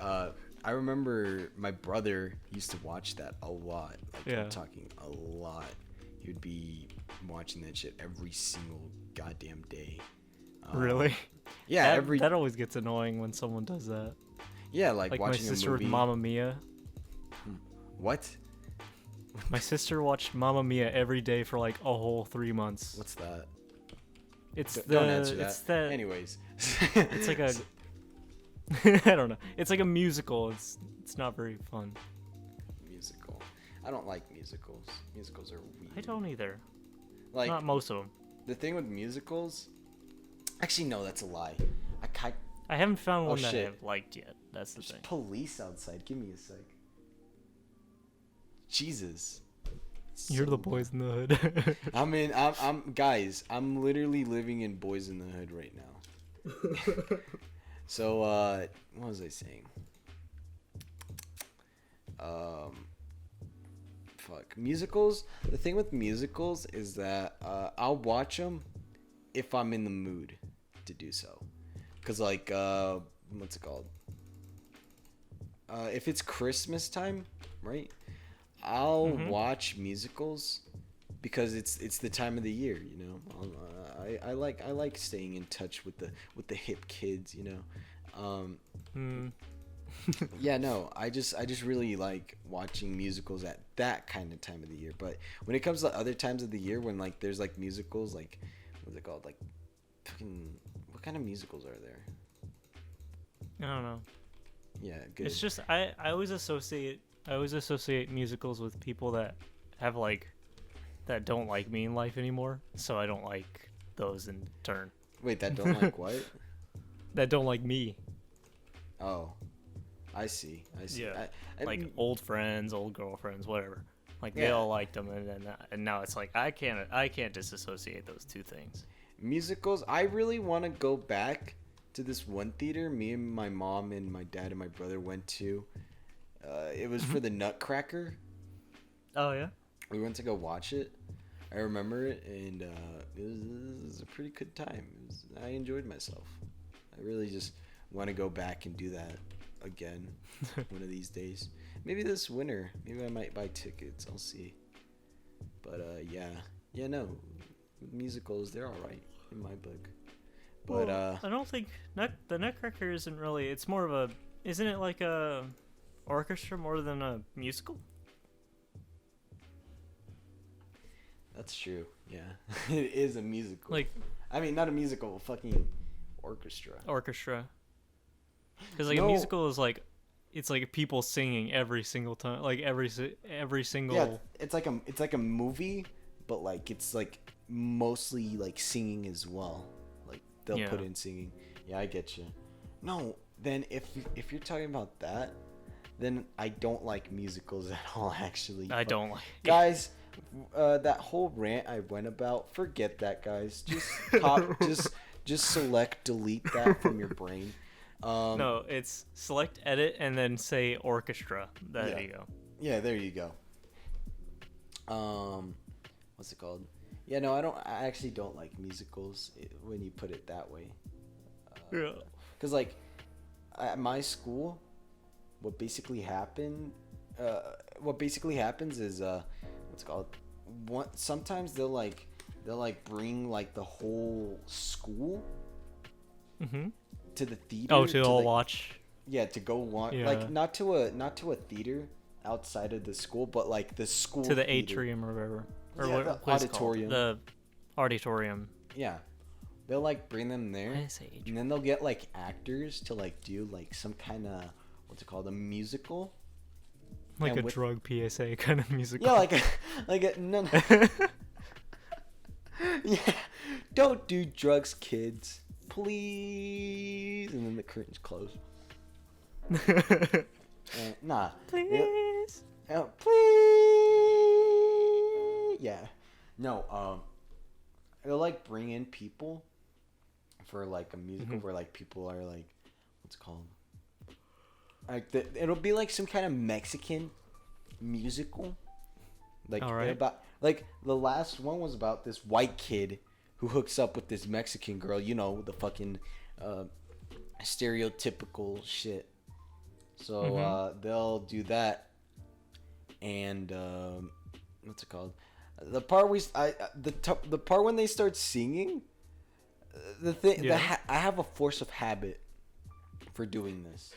S3: I remember my brother used to watch that a lot. Like,
S4: yeah.
S3: I'm talking a lot. He would be watching that shit every single goddamn day.
S4: Really?
S3: Yeah,
S4: that always gets annoying when someone does that.
S3: Yeah, like watching
S4: my sister
S3: a movie.
S4: with Mamma Mia.
S3: What?
S4: My sister watched Mamma Mia every day for like a whole 3 months.
S3: What's that?
S4: Don't
S3: answer that.
S4: It's that.
S3: Anyways.
S4: It's like a. I don't know. It's like a musical. It's not very fun.
S3: Musical. I don't like musicals. Musicals are weird.
S4: I don't either.
S3: Like
S4: not most of them.
S3: The thing with musicals. Actually, no, that's a lie.
S4: I haven't found one that
S3: shit.
S4: I've liked yet. That's the
S3: There's
S4: thing.
S3: police outside. Give me a sec. Jesus.
S4: You're the boys in the hood.
S3: I'm guys, I'm literally living in Boys in the Hood right now. So what was I saying? Fuck. Musicals. The thing with musicals is that I'll watch them if I'm in the mood to do so. Cause like what's it called? if it's Christmas time, right? I'll
S4: Mhm.
S3: watch musicals because it's the time of the year, you know. I like staying in touch with the hip kids, you know. Yeah, no, I just really like watching musicals at that kind of time of the year. But when it comes to other times of the year, when like there's like musicals, like what's it called, like fucking what kind of musicals are there?
S4: I don't know.
S3: Yeah, good.
S4: It's just I always associate musicals with people that have like that don't like me in life anymore. So I don't like those in turn.
S3: Wait, that don't like what?
S4: That don't like me.
S3: Oh, I see.
S4: Yeah.
S3: I
S4: Like
S3: mean,
S4: old friends, old girlfriends, whatever. Like they
S3: Yeah.
S4: all liked them, and now it's like I can't disassociate those two things.
S3: musicals. I really want to go back to this one theater. Me and my mom and my dad and my brother went to. It was for the Nutcracker.
S4: Oh yeah.
S3: We went to go watch it. I remember it, and it was a pretty good time. I enjoyed myself. I really just want to go back and do that again one of these days. Maybe this winter. Maybe I might buy tickets. I'll see. But yeah, no, musicals, they're all right in my book. But
S4: Well, I don't think the Nutcracker isn't really. It's more of a. Isn't it like a orchestra more than a musical?
S3: that's true. Yeah, it is a musical.
S4: Like
S3: I mean, not a musical, fucking orchestra.
S4: orchestra. Because like
S3: No.
S4: a musical is like, it's like people singing every single time, like every single.
S3: Yeah, it's like a movie, but like it's like mostly like singing as well. Like they'll
S4: Yeah.
S3: put in singing. Yeah, I get you. No, then if you're talking about that, then I don't like musicals at all. Actually,
S4: I don't like.
S3: guys. That whole rant I went about, forget that, guys. Just just select delete that from your brain.
S4: No, it's select edit and then say orchestra. There
S3: Yeah.
S4: you go.
S3: Yeah, there you go. What's it called? Yeah, no, I actually don't like musicals when you put it that way.
S4: Yeah.
S3: Cause like at my school, what basically happens is what's it called? Sometimes they'll bring like the whole school
S4: Mm-hmm.
S3: to the theater.
S4: Oh, to all
S3: the-
S4: watch.
S3: Yeah, to go watch.
S4: Yeah.
S3: Like not to a theater outside of the school, but like the school
S4: To the
S3: theater.
S4: atrium or whatever. Or
S3: Yeah,
S4: what,
S3: the
S4: what is it called?
S3: auditorium.
S4: The auditorium.
S3: Yeah, they'll like bring them there,
S4: I say atrium.
S3: and then they'll get like actors to like do like some kind of what's it called, a musical.
S4: Like
S3: and
S4: a
S3: with-
S4: drug PSA kind of musical.
S3: Yeah, like a no. Yeah, don't do drugs, kids, please. And then the curtains close. Nah,
S4: Please.
S3: please. Yeah, no. They'll like bring in people for like a musical where like people are like, what's it called? Like it'll be like some kind of Mexican musical. Like
S4: All right.
S3: about like the last one was about this white kid who hooks up with this Mexican girl. You know, the fucking stereotypical shit. So they'll do that, and what's it called? The part the part when they start singing,
S4: Yeah.
S3: I have a force of habit for doing this.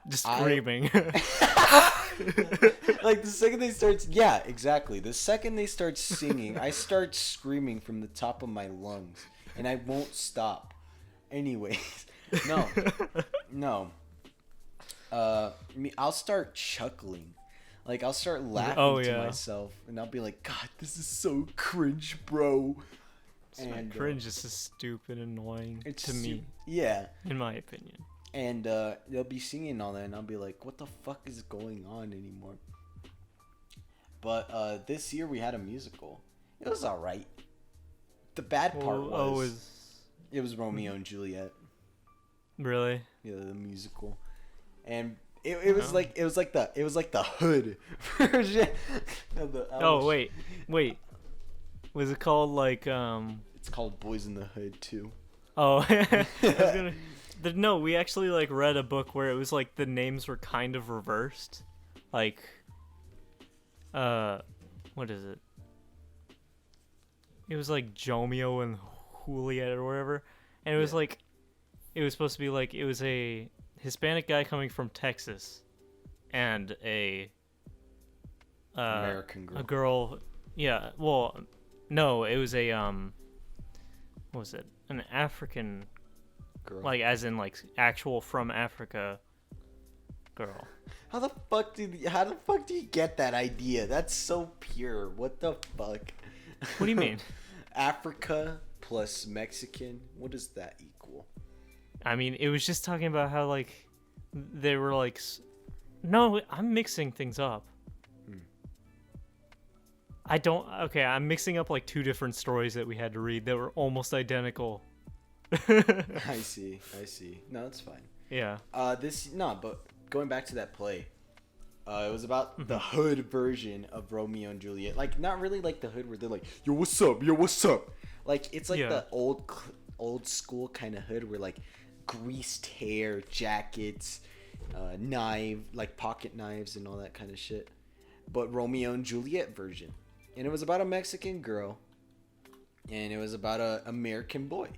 S4: Just
S3: I-
S4: screaming.
S3: Like the second they start, yeah, exactly. The second they start singing, I start screaming from the top of my lungs, and I won't stop. Anyways, no. I'll start chuckling. Like I'll start laughing
S4: Oh,
S3: to
S4: yeah.
S3: myself, and I'll be like, "God, this is so cringe, bro."
S4: And cringe is just stupid and annoying
S3: It's
S4: to me,
S3: yeah.
S4: in my opinion.
S3: And they'll be singing all that, and I'll be like, "What the fuck is going on anymore?" But this year we had a musical. It was all right. The bad part it was Romeo and Juliet.
S4: Really?
S3: Yeah, the musical, and it was
S4: Oh.
S3: like it was like the hood version. Of the
S4: Oh wait. Was it called like
S3: It's called Boys in the Hood too.
S4: Oh, I was gonna. No, we actually like read a book where it was like the names were kind of reversed. Like what is it? It was like Jomeo and Juliet or whatever. And it was like it was supposed to be like it was a Hispanic guy coming from Texas and a
S3: American girl.
S4: a girl. Yeah, well, no, it was a what was it? An African
S3: Girl.
S4: like as in like actual from Africa girl.
S3: How the fuck do you get that idea? That's so pure. What the fuck?
S4: What do you mean?
S3: Africa plus Mexican. What does that equal?
S4: I mean, it was just talking about how like they were like no, I'm mixing things up. I'm mixing up like two different stories that we had to read that were almost identical.
S3: I see. No, it's fine.
S4: Yeah.
S3: But going back to that play, it was about the hood version of Romeo and Juliet. Like, not really like the hood where they're like, yo, what's up? Like, it's like the old school kind of hood where like greased hair, jackets, like pocket knives and all that kind of shit. But Romeo and Juliet version. And it was about a Mexican girl. And it was about an American boy.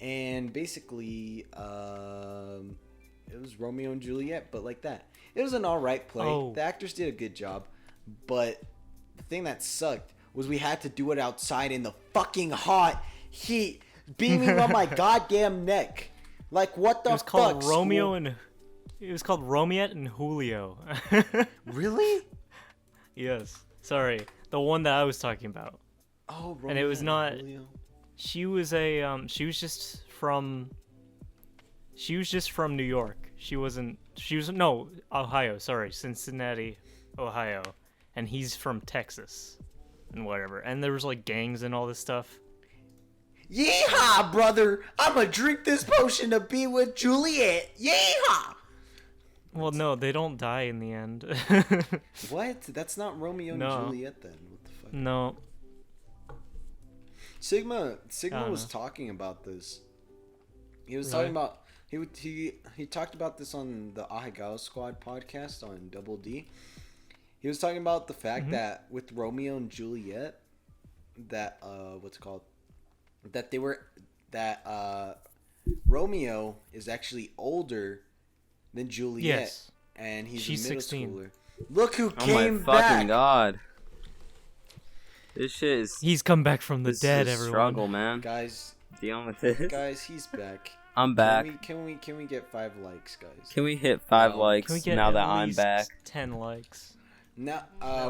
S3: And basically, it was Romeo and Juliet, but like that. It was an alright play.
S4: Oh.
S3: The actors did a good job. But the thing that sucked was we had to do it outside in the fucking hot heat, beaming on my goddamn neck. Like, what the fuck?
S4: It was called
S3: school?
S4: It was called Romiet and Julio.
S3: Really?
S4: Yes. Sorry. The one that I was talking about.
S3: Oh, Romeo
S4: And it was not
S3: Julio.
S4: she was just from New York. She was Ohio, sorry, Cincinnati, Ohio. And he's from Texas and whatever. And there was like gangs and all this stuff.
S3: Yeehaw, brother! I'ma drink this potion to be with Juliet. Yeehaw!
S4: Well, no, they don't die in the end.
S3: What? That's not Romeo and
S4: No.
S3: Juliet then. What the fuck?
S4: No.
S3: Sigma
S4: don't
S3: was
S4: know.
S3: talking about this. He was
S4: Really?
S3: talking about he talked about this on the Ahegao Squad podcast on Double D. He was talking about the fact that with Romeo and Juliet, that Romeo is actually older than Juliet,
S4: Yes.
S3: and he's
S4: She's
S3: a middle
S4: 16.
S3: schooler. Look who
S2: Oh
S3: came
S2: my fucking
S3: back!
S2: god. This shit is
S4: He's come back from the
S2: this
S4: dead,
S2: is a
S4: everyone.
S2: struggle, man.
S3: Guys,
S2: Dealing with this.
S3: he's back.
S2: I'm back.
S3: Can we get 5 likes, guys?
S2: Can we hit 5
S3: Can
S2: likes
S4: Can we get
S2: now
S4: at
S2: that I'm
S4: least
S2: back?
S4: 10 likes?
S3: Now,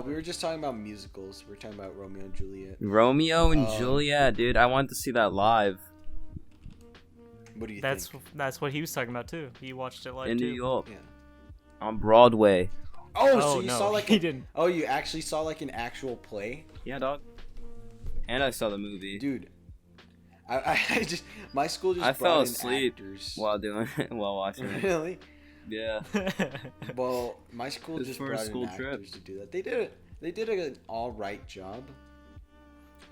S3: we were just talking about musicals. We were talking about Romeo and Juliet.
S2: Romeo and Juliet, dude. I wanted to see that live
S3: What do you
S4: That's
S3: think?
S4: that's what he was talking about too. He watched it live
S2: in
S4: too.
S2: New York
S3: Yeah.
S2: on Broadway.
S3: Oh, so
S4: Oh,
S3: you
S4: no,
S3: saw like
S4: he didn't.
S3: Oh, you actually saw like an actual play,
S2: Yeah, dog. And I saw the movie.
S3: dude. I just my school just
S2: I
S3: brought
S2: fell
S3: in
S2: asleep
S3: actors.
S2: while doing it, while watching it.
S3: Really?
S2: Yeah.
S3: Well, my school
S2: It's
S3: just
S2: for a
S3: brought
S2: school
S3: in
S2: trip.
S3: actors to do that. They did an all right job,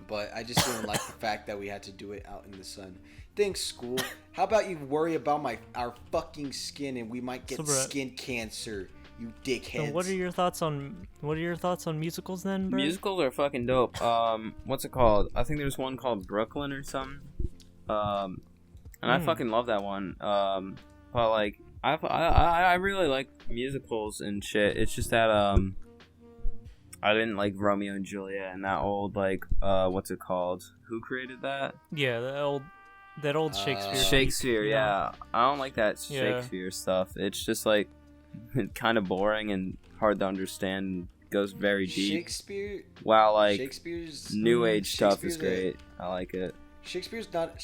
S3: but I just didn't like the fact that we had to do it out in the sun. Thanks, school. How about you worry about our fucking skin and we might get
S4: So, bruh-
S3: skin cancer, you
S4: So
S3: dickheads.
S4: what are your thoughts on musicals then, bro?
S2: Musicals are fucking dope. What's it called? I think there's one called Brooklyn or something. And I fucking love that one. But like, I really like musicals and shit. It's just that I didn't like Romeo and Juliet and that old like what's it called? Who created that?
S4: Yeah, that old Shakespeare.
S2: Shakespeare.
S4: Yeah.
S2: Yeah, I don't like that
S4: Yeah.
S2: Shakespeare stuff. It's just like kind of boring and hard to understand. Goes very deep.
S3: Shakespeare?
S2: While like
S3: Shakespeare's
S2: New Age stuff is
S3: Shakespeare's
S2: great. I like it.
S3: Shakespeare's not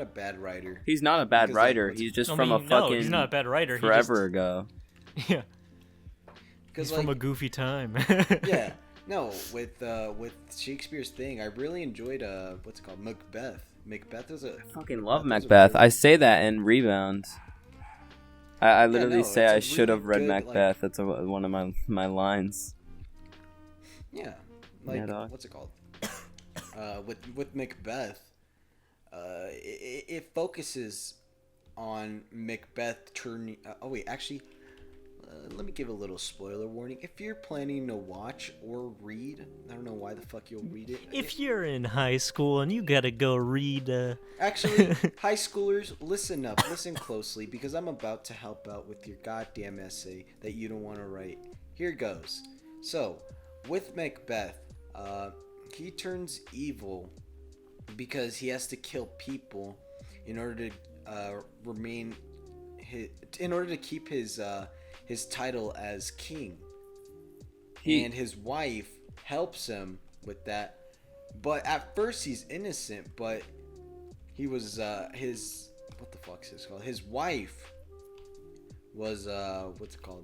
S3: a bad writer.
S2: He's not a bad
S3: Because, like,
S2: writer.
S3: what's-
S2: He's just
S4: I
S2: from
S4: mean,
S2: a fucking
S4: no, he's not a bad writer.
S2: forever ago.
S4: Yeah,
S3: Because
S4: he's from a goofy time.
S3: yeah. No, with Shakespeare's thing, I really enjoyed what's it called, Macbeth. Macbeth is a
S2: Fucking love
S3: Macbeth is a
S2: Macbeth.
S3: really-
S2: I say that in rebounds. I literally
S3: no,
S2: say
S3: it's
S2: I
S3: a
S2: should have
S3: really
S2: read
S3: good, like-
S2: Macbeth. That's one of my lines.
S3: Yeah, like
S2: Yeah, dog.
S3: what's it called? With Macbeth, it focuses on Macbeth turning. Let me give a little spoiler warning. If you're planning to watch or read, I don't know why the fuck you'll read it.
S4: If you're in high school and you gotta go read,
S3: Actually, high schoolers, listen up, listen closely, because I'm about to help out with your goddamn essay that you don't want to write. Here goes. So, with Macbeth, he turns evil because he has to kill people in order to in order to keep his title as king. And his wife helps him with that. But at first he's innocent, but he was what the fuck's this called? His wife was what's it called?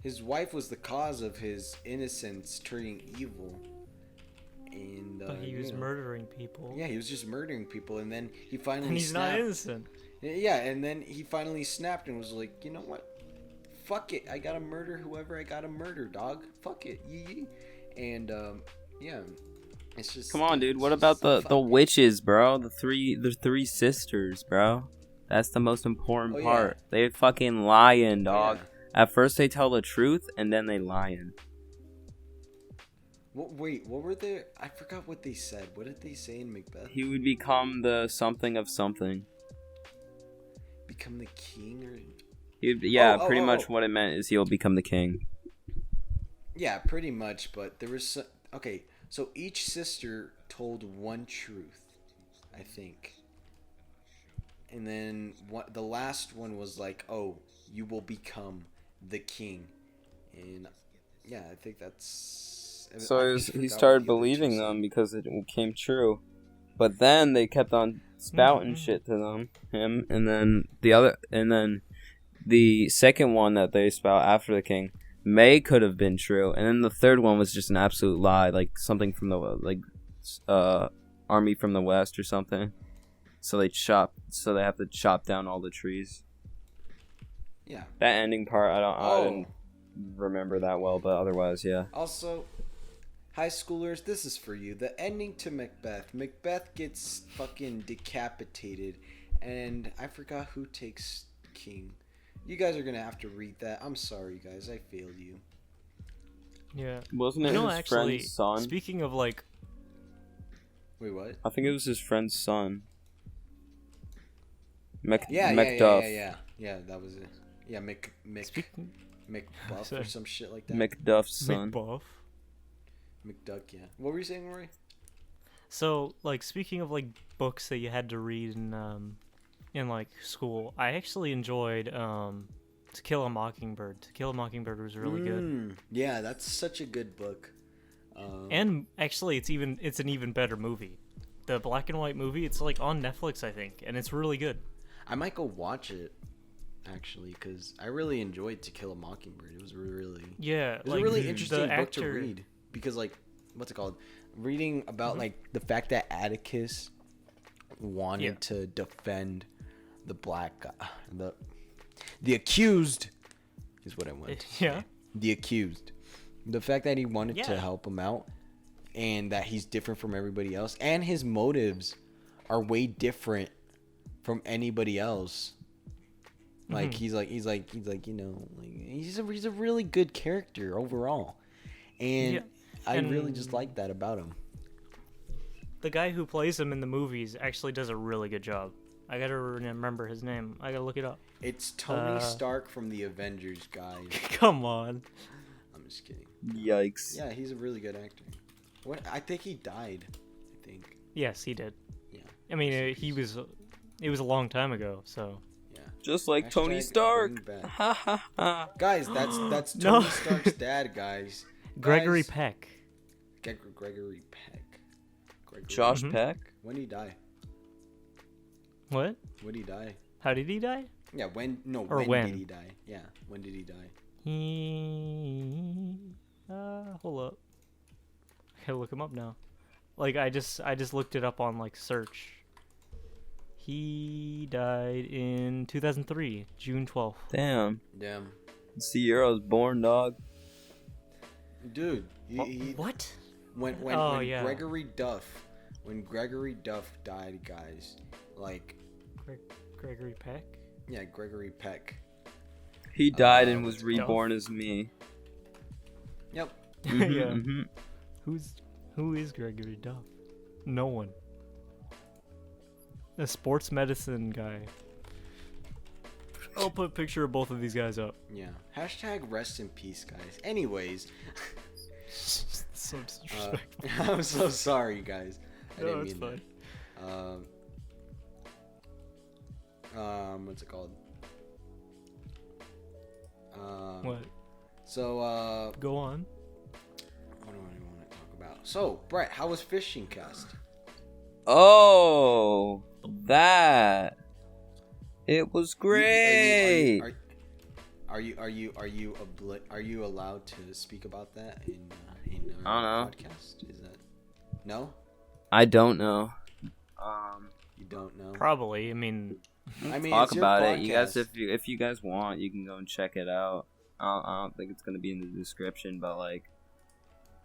S3: His wife was the cause of his innocence turning evil. And
S4: but he was murdering people.
S3: Yeah, he was just murdering people, and then he finally
S4: and he's
S3: snapped.
S4: not innocent.
S3: Yeah, and then he finally snapped and was like, you know what? Fuck it. I gotta murder whoever I gotta murder, dog. Fuck it. Yee. And yeah. It's just
S2: Come on, dude. What about the witches, bro? The three sisters, bro. That's the most important part. They fucking lying, dog.
S3: Yeah.
S2: At first they tell the truth and then they lying.
S3: Wait, what were they? I forgot what they said. What did they say in Macbeth?
S2: He would become the something of something.
S3: Become the king, or?
S2: Pretty much what it meant is he'll become the king.
S3: Yeah, pretty much. But there was so each sister told one truth, I think. And then the last one was like, "Oh, you will become the king," and yeah, I think that's.
S2: So he started believing them because it came true, but then they kept on spouting shit to him, and then the second one that they spout after the king may could have been true, and then the third one was just an absolute lie, like something from the army from the west or something. So they have to chop down all the trees.
S3: Yeah.
S2: That ending part, I didn't remember that well, but otherwise, yeah.
S3: Also, high schoolers, this is for you. The ending to Macbeth. Macbeth gets fucking decapitated, and I forgot who takes king. You guys are gonna have to read that. I'm sorry, guys. I failed you.
S4: Yeah.
S2: Wasn't it his friend's son?
S4: Speaking of
S3: Wait, what?
S2: I think it was his friend's son. Macduff.
S3: Yeah, that was it. Yeah, McBuff or some shit like that.
S2: Macduff's son.
S3: McDuck, yeah. What were you saying, Rory?
S4: So, speaking of books that you had to read in school, I actually enjoyed To Kill a Mockingbird. To Kill a Mockingbird was really good.
S3: Yeah, that's such a good book.
S4: And actually, it's an even better movie. The black and white movie, it's on Netflix, I think, and it's really good.
S3: I might go watch it, actually, because I really enjoyed To Kill a Mockingbird. It was a really interesting book to read, because what's it called? Reading about the fact that Atticus wanted to defend the black guy, the accused is what I want to say. The accused. The fact that he wanted to help him out, and that he's different from everybody else, and his motives are way different from anybody else. He's a really good character overall, and I really just like that about him.
S4: The guy who plays him in the movies actually does a really good job. I gotta remember his name. I gotta look it up.
S3: It's Tony Stark from the Avengers, guys.
S4: Come on.
S3: I'm just kidding.
S2: Yikes.
S3: Yeah, he's a really good actor. I think he died. I think.
S4: Yes, he did.
S3: Yeah.
S4: I mean, it was a long time ago, so.
S3: Yeah.
S2: Just like Tony Stark.
S3: Guys, that's Tony Stark's dad, guys.
S4: Gregory Peck.
S3: Gregory Peck.
S2: Josh Peck?
S3: When did he die?
S4: What?
S3: When did he die?
S4: How did he die?
S3: Yeah, when did he die? Yeah, when did he die?
S4: Hold up. I gotta look him up now. I just looked it up on search. He died in 2003, June 12th.
S2: Damn. It's the year I was born, dog.
S3: Dude,
S4: what?
S3: When Gregory Duff died, guys,
S4: Gregory Peck.
S3: Yeah, Gregory Peck.
S2: He died and was
S3: Duff.
S2: reborn as me.
S3: Yep.
S4: Yeah. Who is Gregory Duff? No one. A sports medicine guy. I'll put a picture of both of these guys up.
S3: Yeah. Hashtag rest in peace, guys. Anyways.
S4: So disrespectful.
S3: I'm so sorry, guys. I
S4: No,
S3: didn't
S4: it's
S3: mean
S4: fine.
S3: that. What's it called?
S4: What?
S3: So,
S4: Go on.
S3: what do I want to talk about? So, Brett, how was Fishing Cast?
S2: Oh, that. It was great.
S3: Are you allowed to speak about that in
S2: I
S3: our
S2: don't know.
S3: podcast? Is that no?
S2: I don't know.
S3: You don't know?
S4: Probably. I mean,
S2: Talk
S3: it's your
S2: about it. You guys,
S3: podcast.
S2: if you guys want, you can go and check it out. I don't think it's gonna be in the description, but like,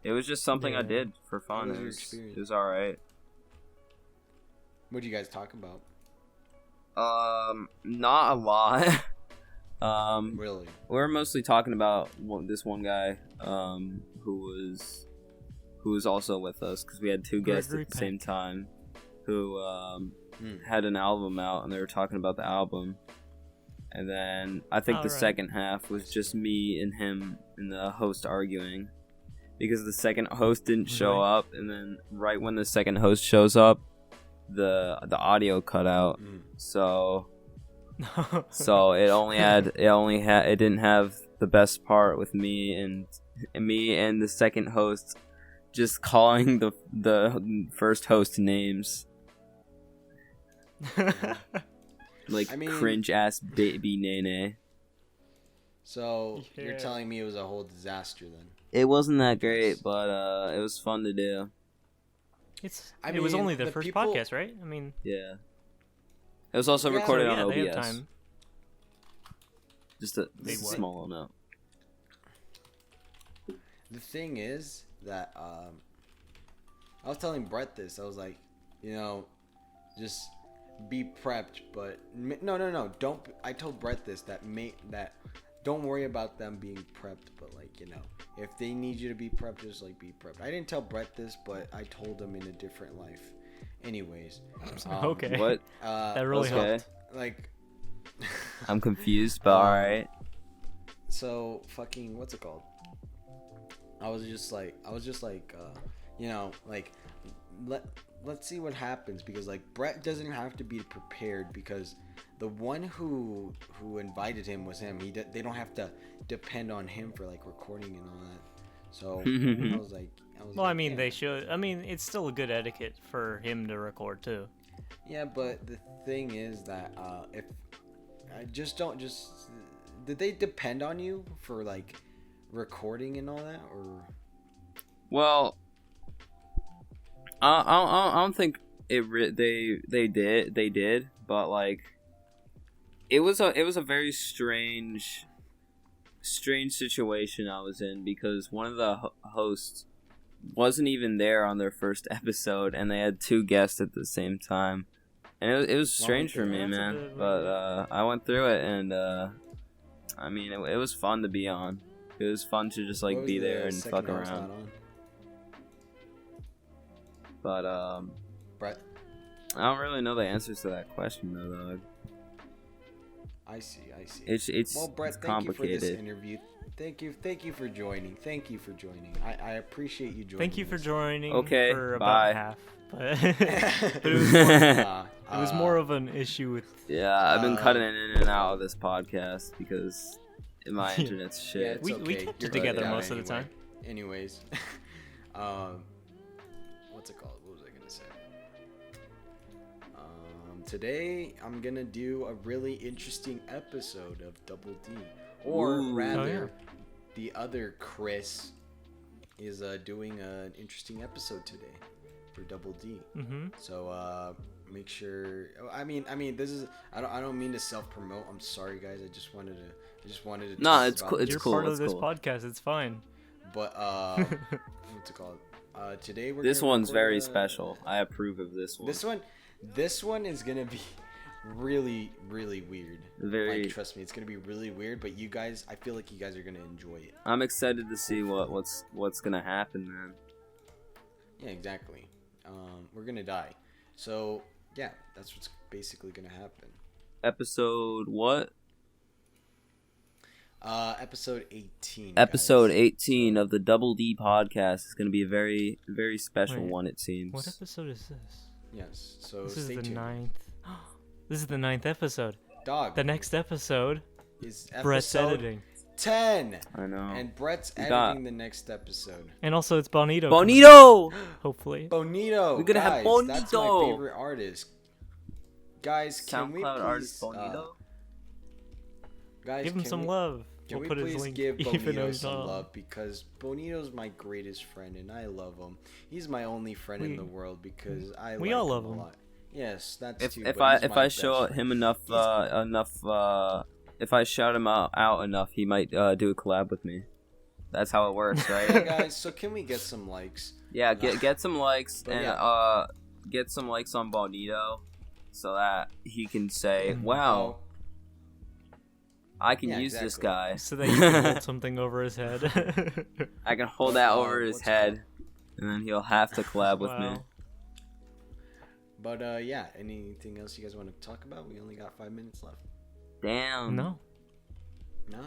S2: it was just something I
S4: Yeah.
S2: did for fun.
S3: What was
S2: It
S3: your
S2: was,
S3: experience?
S2: it was all right.
S3: What do you guys talk about?
S2: Not a lot.
S3: Really?
S2: We were mostly talking about this one guy, who was also with us because we had two guests
S4: Gregory
S2: at the same
S4: Peck.
S2: time, who had an album out, and they were talking about the album. And then I think the
S4: Alright.
S2: second half was just me and him and the host arguing, because the second host didn't show
S4: Right.
S2: up, and then right when the second host shows up, the audio cut out. So it didn't have the best part with me and the second host just calling the first host names, like
S3: I mean-
S2: cringe ass baby nene.
S3: So you're
S4: Yeah.
S3: telling me it was a whole disaster then?
S2: It wasn't that great, but it was fun to do.
S4: It was
S3: mean,
S4: only the
S3: the
S4: first
S3: people-
S4: podcast, right? I mean,
S2: Yeah. It was also
S3: Yeah.
S2: recorded
S4: so,
S2: on
S4: yeah, they
S2: OBS.
S4: have time.
S2: Just a
S4: They what?
S2: small note.
S3: The thing is that I was telling Brett this. I was like, just be prepped, but no. Don't. I told Brett this that don't worry about them being prepped, but like if they need you to be prepped, just like be prepped. I didn't tell Brett this, but I told him in a different life. Anyways,
S4: Okay.
S2: What?
S4: That really
S2: okay.
S4: helped.
S3: like.
S2: I'm confused, but alright.
S3: So fucking what's it called? I was just like let's see what happens, because like Brett doesn't have to be prepared, because the one who invited him was him. They don't have to depend on him for like recording and all that. So I was like,
S4: Well, I
S3: like,
S4: mean,
S3: yeah.
S4: they should. I mean, it's still a good etiquette for him to record too.
S3: Yeah, but the thing is that if I did they depend on you for like recording and all that, or
S2: Well, I don't think they did, but like it was a very strange situation I was in, because one of the hosts wasn't even there on their first episode, and they had two guests at the same time, and it was strange for me,
S4: That's a
S2: man.
S4: bit
S2: But I went through it, and I mean, it was fun to be on. It was fun to just
S3: what
S2: like
S3: was
S2: be
S3: the
S2: there and
S3: second
S2: fuck
S3: host
S2: around.
S3: not on?
S2: But
S3: Brett.
S2: I don't really know the answers to that question though, dog.
S3: I see.
S2: It's
S3: Well, Brett,
S2: it's
S3: thank you for this
S2: complicated.
S3: interview. Thank you for joining. I appreciate you joining.
S4: Thank you for
S3: this.
S4: joining.
S2: Okay,
S4: for
S2: bye.
S4: about half, but it was more of an issue with.
S2: Yeah, I've been cutting in and out of this podcast because my internet's
S3: Yeah,
S2: shit.
S3: it's
S4: We
S3: okay.
S4: kept
S3: You're
S4: it together
S3: good
S4: most of the
S3: anyway.
S4: time.
S3: Anyways, what's it called? What was I gonna say? Today I'm gonna do a really interesting episode of Double D, or
S2: Ooh.
S3: rather,
S4: Oh, yeah.
S3: the other Chris is doing an interesting episode today for Double D.
S4: Mm-hmm.
S3: So make sure. I mean, this is. I don't mean to self promote. I'm sorry, guys. I just wanted to.
S2: Nah,
S3: talk
S2: it's
S3: about
S2: cool.
S3: this.
S2: It's
S4: You're
S2: cool.
S4: part of
S2: It's
S4: this
S2: cool.
S4: podcast. It's fine.
S3: But what's it called? Today we're.
S2: This
S3: gonna
S2: one's
S3: record
S2: very
S3: a-
S2: special. I approve of this one.
S3: This one is gonna be really, really weird.
S2: Very.
S3: Like, trust me, it's gonna be really weird. But you guys, I feel like you guys are gonna enjoy it.
S2: I'm excited to see what's gonna happen, man.
S3: Yeah, exactly. We're gonna die. So yeah, that's what's basically gonna happen.
S2: Episode what?
S3: Episode 18.
S2: Episode
S3: guys.
S2: 18 of the Double D podcast is gonna be a very, very special
S4: Wait,
S2: one. It seems.
S4: What episode is this?
S3: Yes. So
S4: This is
S3: stay
S4: the
S3: tuned.
S4: 9th. This is the 9th episode.
S3: Dog.
S4: The next episode,
S3: is
S4: Brett's
S3: episode
S4: editing.
S3: 10.
S2: I know.
S3: And Brett's
S2: We got-
S3: editing the next episode.
S4: And also it's Bonito.
S2: Bonito.
S4: Hopefully.
S3: Bonito.
S2: We're gonna have
S3: guys, That's my
S2: Bonito.
S3: favorite artist. Guys, can we
S2: SoundCloud
S3: please,
S2: artist Bonito.
S3: guys,
S4: Give him
S3: can
S4: some
S3: we,
S4: love.
S3: Can
S4: We'll
S3: we
S4: put his
S3: please
S4: link
S3: give
S4: even though
S3: Bonito
S4: he's
S3: some
S4: not.
S3: love, because Bonito's my greatest friend and I love him. He's my only friend in
S4: We-
S3: the world because I
S4: we
S3: like
S4: all
S3: him
S4: love
S3: a
S4: him.
S3: lot. Yes, that's
S2: If
S3: too.
S2: if
S3: but
S2: I
S3: he's
S2: if
S3: my
S2: I
S3: best
S2: show
S3: friend.
S2: him enough if I shout him out enough, he might do a collab with me. That's how it works,
S3: Hey
S2: right?
S3: guys, so can we get some likes?
S2: Yeah, get some likes
S3: But
S2: and
S3: yeah.
S2: get some likes on Bonito, so that he can say,
S4: Mm-hmm.
S2: "Wow,
S3: Oh,
S2: I can
S3: Yeah,
S2: use this
S3: exactly.
S2: guy."
S4: So that you can hold something over his head.
S2: I can hold that over his
S3: what's
S2: head, and then he'll have to collab with me.
S4: Wow.
S3: but yeah, anything else you guys want to talk about? We only got 5 minutes left.
S2: Damn.
S4: No.
S3: Nah.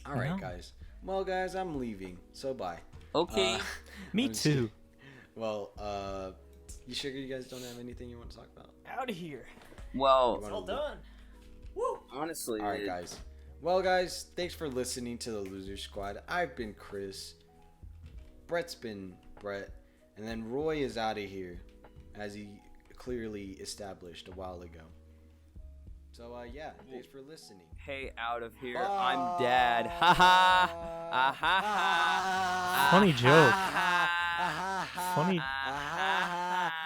S3: All right,
S4: No.
S3: guys. Well, guys, I'm leaving. So bye.
S2: Okay.
S4: Me
S3: I'm just
S4: too.
S3: kidding. Well, you sure you guys don't have anything you want to talk about?
S4: Out of here.
S2: Well,
S3: You wanna-
S4: done.
S2: honestly,
S3: All right,
S2: dude,
S3: guys. Well, guys, thanks for listening to the Loser Squad. I've been Chris. Brett's been Brett. And then Roy is out of here, as he clearly established a while ago. So, yeah, thanks for listening.
S2: hey, out of here. I'm Dad. Ha ha. Ah ha ha.
S4: Funny joke.
S2: Ah,
S4: Funny.
S2: ah,